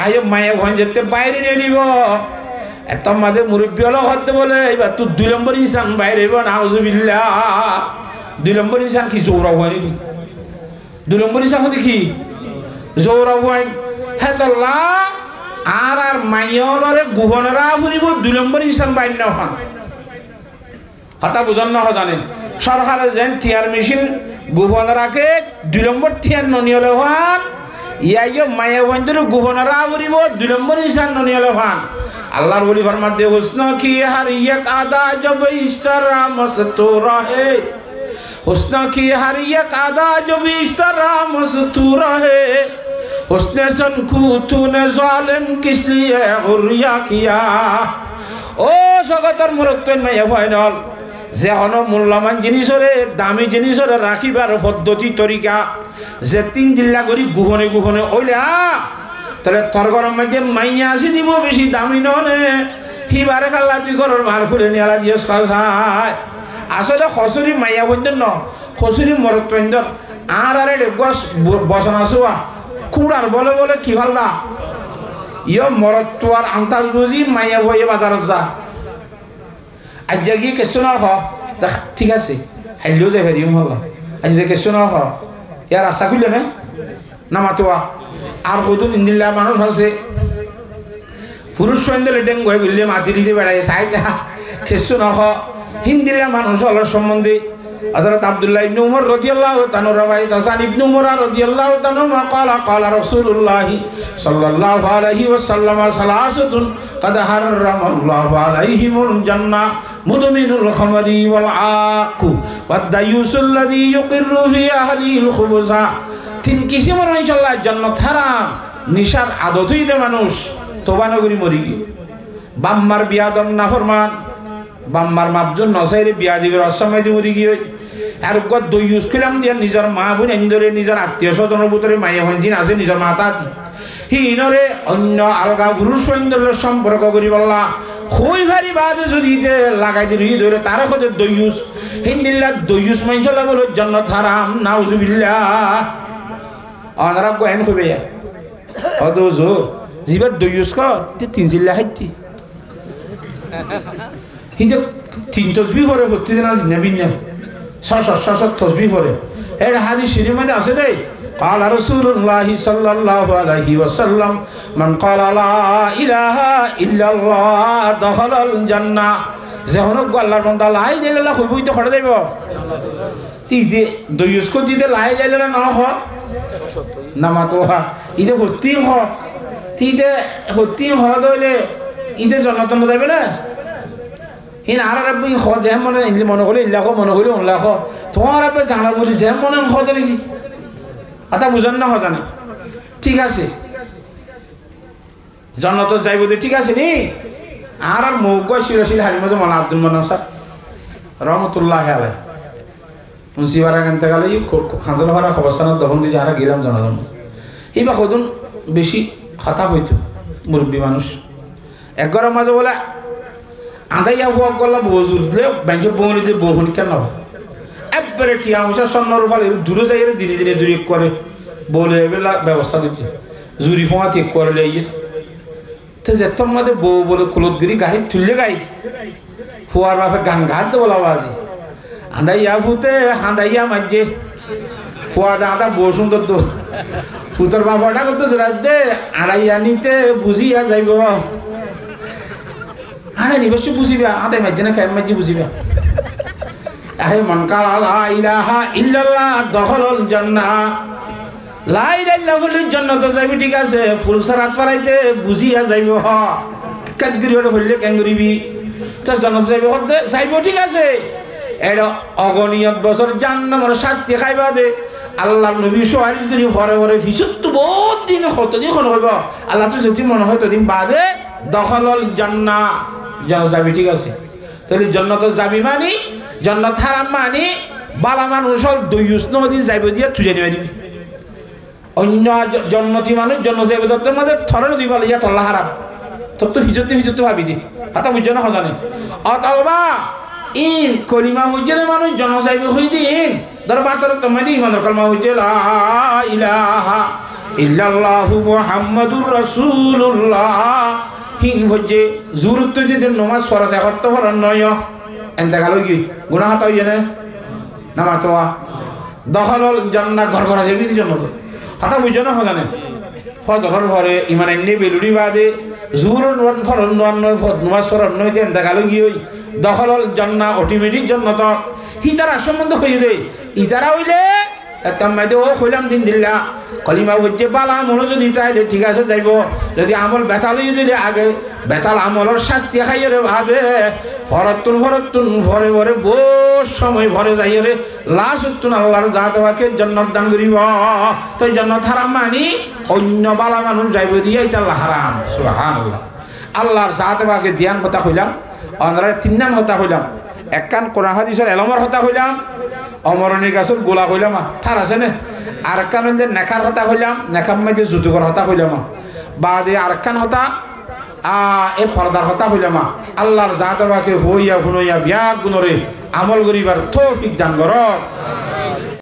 আই মায়া ভন যেতে বাইরে নিয়ে নিব এত মাঝে মুরব্বী হলো হতে বলে এবার তুই 2 নম্বর ইনসান বাইরে নাউজুবিল্লাহ 2 নম্বর ইনসান কি জৌরা হয় নাকি 2 নম্বর ইনসান হতে কি জৌরা হয় হ্যাঁ তোল্লা আর মাইয়লরে গুহনেরা ফুরিব 2 নম্বর ইনসান বাইর না হন হতা বুঝন না জানেন সরকারে যেন টিয়ার মেশিন গুহনেরাকে 2 নম্বর টিয়ার ননিয়লে হন ইয়াইও মায়া বন্ধুর গুহনেরা ফুরিব 2 নম্বর ইনসান ননিয়লে হন আল্লাহর ওলি ফরমাতে হুসন কি হর এক আদা জব ইস্তারা মস্তুরা হে হুসন কি হর এক আদা জব ইস্তারা মস্তুরা হে হুসনে সন কু তুনে জালেম কিস লিয়ে হুরিয়া কিয়া ও জগতের মুরত্তন মায়া ফাইনাল যে হন মূল্যবান জিনিসরে দামি জিনিসরে রাখিবার পদ্ধতি তরিকা যে 3 জিল্লা করি গুহনে গুহনে ওইলা তাহলে তোর গরম মধ্যে মাইয়া আসি দিব বেশি দামি ননে হিবারে খাল্লা তুই ঘরের মার খুলে নিয়ালা দিয়ে খায় আসলে খসুরি মাইয়া বন্ধন ন খসুরি মরত্বন্দর আর আরে গছ বসন আসুয়া কুড়ার বলে বলে কি ভাল দা ইয় মরত্ব আর আন্তাজ বুঝি মাইয়া বইয়ে বাজারত যা আজ গিয়ে কেসো না হ ঠিক আছে হাইলেও যাই ফেরি হল আজ দেখে কেসো না হ ইয়ার আশা খুললে না নামাতোয়া আর কত ইন্দিল্লা মানুষ আছে পুরুষ সন্ধ্যে ডেঙ্গু হয়ে গেলে মাটি দিতে বেড়াই সাই খেসু নহ হিন্দিল্লা মানুষ হলার সম্বন্ধে হযরত আব্দুল্লাহ ইবনে উমর রাদিয়াল্লাহু তাআলা রাওয়ায়াত হাসান ইবনে উমর রাদিয়াল্লাহু তাআলা ক্বালা ক্বালা রাসূলুল্লাহ সাল্লাল্লাহু আলাইহি ওয়াসাল্লাম সালাসাতুন قد حرم الله عليهم الجنة مدمن الخمر والعاق والديوث الذي يقر في أهله الخبز 3 কিসিমের ইনশাআল্লাহ জান্নাত হারাম নিশার আদতই দে মানুষ তোবা নগরী মরি বাম্মার বিয়াদম নাফরমান বাম্মার মাপজন নসাইরে বিয়া দিবের অসময় দি মরি গিয়ে আর গদ দই ইউজ করলাম দিয়ে নিজের মা বোন এন্দরে নিজের আত্মীয় স্বজনের ভিতরে মাইয়া হঞ্জিন আছে নিজের মাতাতি হিনরে অন্য আলগা পুরুষ সৈন্যের সম্পর্ক করি বললা খুই ভারি বাদে যদি লাগাই দি রুই ধরে তারা খোঁজে দই ইউজ হিন্দিল্লা দই ইউজ মাইনশাল্লাহ বলো জান্নাত হারাম নাউজুবিল্লাহ অনারা গোয়েন খুবে অত জোর জিবার দই ইউজ কর 3 জিল্লা হাইতি কিন্তু 3 তসবিহ পরে প্রতিদিন আজ নেবিন না 600 তসবিহ পরে এর হাদিস শরীফের মধ্যে আছে দেই قال رسول الله صلى الله عليه وسلم من قال لا إله إلا الله دخل الجنة যখন আল্লাহর বন্ধা লাই যাইলে হইবই তো খড়ে যাইব তিতে দইস্কো দিতে লাই যাইলে না হ নামাতো হা ইতে ভর্তি হ তিতে ভর্তি হ দইলে ইতে জন্নত যাবে না হিন আর রাব্বি খ যে মনে করে ইল্লাহ মনে করে উল্লাহ তোমার রাব্বে জানা বলি যে মনে খ নাকি আতা বুঝেন না জানে ঠিক আছে জন্নত যাইব ঠিক আছে নি আর মৌগ শিরশিল হারিমজ মালা আব্দুল মান্নান সাহেব রহমতুল্লাহ আলাই মুন্সিপাড়া কেনতে গেলে খাঁজলপাড়া খবরস্থানের দখল দিয়ে যারা গেলাম জনগণ এইবার কদিন বেশি হতাপ হইতো মুরব্বী মানুষ একগরের মাঝে বলে আদাইয়া ফুয়াক গলা বজুর দিলে ব্যাংকে বৌনিতে বহুন কেন একবারে টিয়া পয়সা স্বর্ণর ফলে দূরে যাই দিনে দিনে জুরি করে বলে এবেলা ব্যবস্থা দিচ্ছে জুরি ফোঁয়া ঠিক করে লেগে তো যেতর মধ্যে বউ বলে কুলতগিরি গাড়ি তুললে গাই ফুয়ার বাপে গান ঘাট দেবো বাজি আন্দাইয়া ফুতে হাঁদাইয়া মাঝে ফুয়া দাঁদা বউ সুন্দর তো ফুতর বাবাটা করতো জোরাত দে আড়াইয়া নিতে বুঝিয়া যাইব আরে নিবস বুঝিবা আদাই মাঝে না খাই মাঝে বুঝিবা আহে মন কালা লা ইলাহা ইল্লাল্লাহ দখলুল জান্নাহ লা ইলাহা ইল্লাল্লাহ জান্নাতে যাইবি ঠিক আছে ফুল সারাত পারাইতে বুঝিয়া যাইব হ কাদগিরি হলে হইলে ক্যাঙ্গুরিবি তো জান্নাত যাইব ঠিক আছে এটা অগণিয়ত বছর জাহান্নামের শাস্তি খাইবা দে আল্লাহর নবী সুপারিশ করি ভরে ভরে ফিসত তো বহুত দিন কতদিন খন হইব আল্লাহ তো যদি মনে হয় তদিন বাদে দখলুল জান্নাহ যেন যাবি ঠিক আছে তাহলে জান্নাতে যাবি মানি জান্নাত হারাম মানি বালা মানুষ হল দইউস নদী যাইব দিয়া তুজে নিয়ে দিবি অন্য জন্নতি মানুষ জন্ম যাইব তোর মধ্যে থরে নদী বলে ইয়া তল্লা হারাম তোর তো ফিচতে ভাবি দি হাতা বুঝছো না হজানে অতলবা ইন কলিমা বুঝছে মানুষ জন্ম যাইব হই দিন ধর বাতর তোমায় দি ইমানের কলমা বুঝছে লা ইলাহা ইল্লাল্লাহু মুহাম্মাদুর রাসূলুল্লাহ হিন হচ্ছে জুরুত দিতে নমাজ ফরজ একত্র ফরন নয় এনতে গেল কি গুনাহ হাতা হইয়ে না নামাতোয়া দখলুল জান্নাহ ঘর ঘর যাবি জন্য হাতা বুঝছো না হজানে ফজরের পরে ইমান এমনি বেলুড়ি বাদে জুরুর ফরন নমাজ ফরন নয় এনতে গেল কি ওই দখলুল জান্নাহ অটোমেটিক জান্নাত হিতারা সম্বন্ধ হয়ে দেয় ইতারা হইলে তাম্মাইতে ও হইলাম দিন দিল্লা কলিমা হচ্ছে বালা মনে যদি তাইলে ঠিক আছে যাইব যদি আমল বেতাল হয়ে দিলে আগে বেতাল আমলের শাস্তি খাইয়ে রে ভাবে ফরতুন ভরে ভরে বহু সময় ভরে যাই রে লাশ উত্তুন আল্লাহর জাতবাকে জান্নাত দান করিব তো জান্নাত হারাম মানি অন্য বালা মানুষ যাইব দিয়ে এটা হারাম সুবহানাল্লাহ আল্লাহর জাতবাকে ধ্যান কথা কইলাম অন্ধ্রের তিন নাম কথা কইলাম এক কান কোরআন হাদিসের এলমর কথা কইলাম অমরণী গাছের গোলা কইলাম ঠার আছে না আর কান নেখার কথা কইলাম নেখার মধ্যে যুতুকর কথা কইলাম বাদে আর কান হতা এ পর্দার কথা কইলাম আল্লাহর জাতবাকে হইয়া ফুনইয়া বিয়া গুণরে আমল করিবার তৌফিক দান কর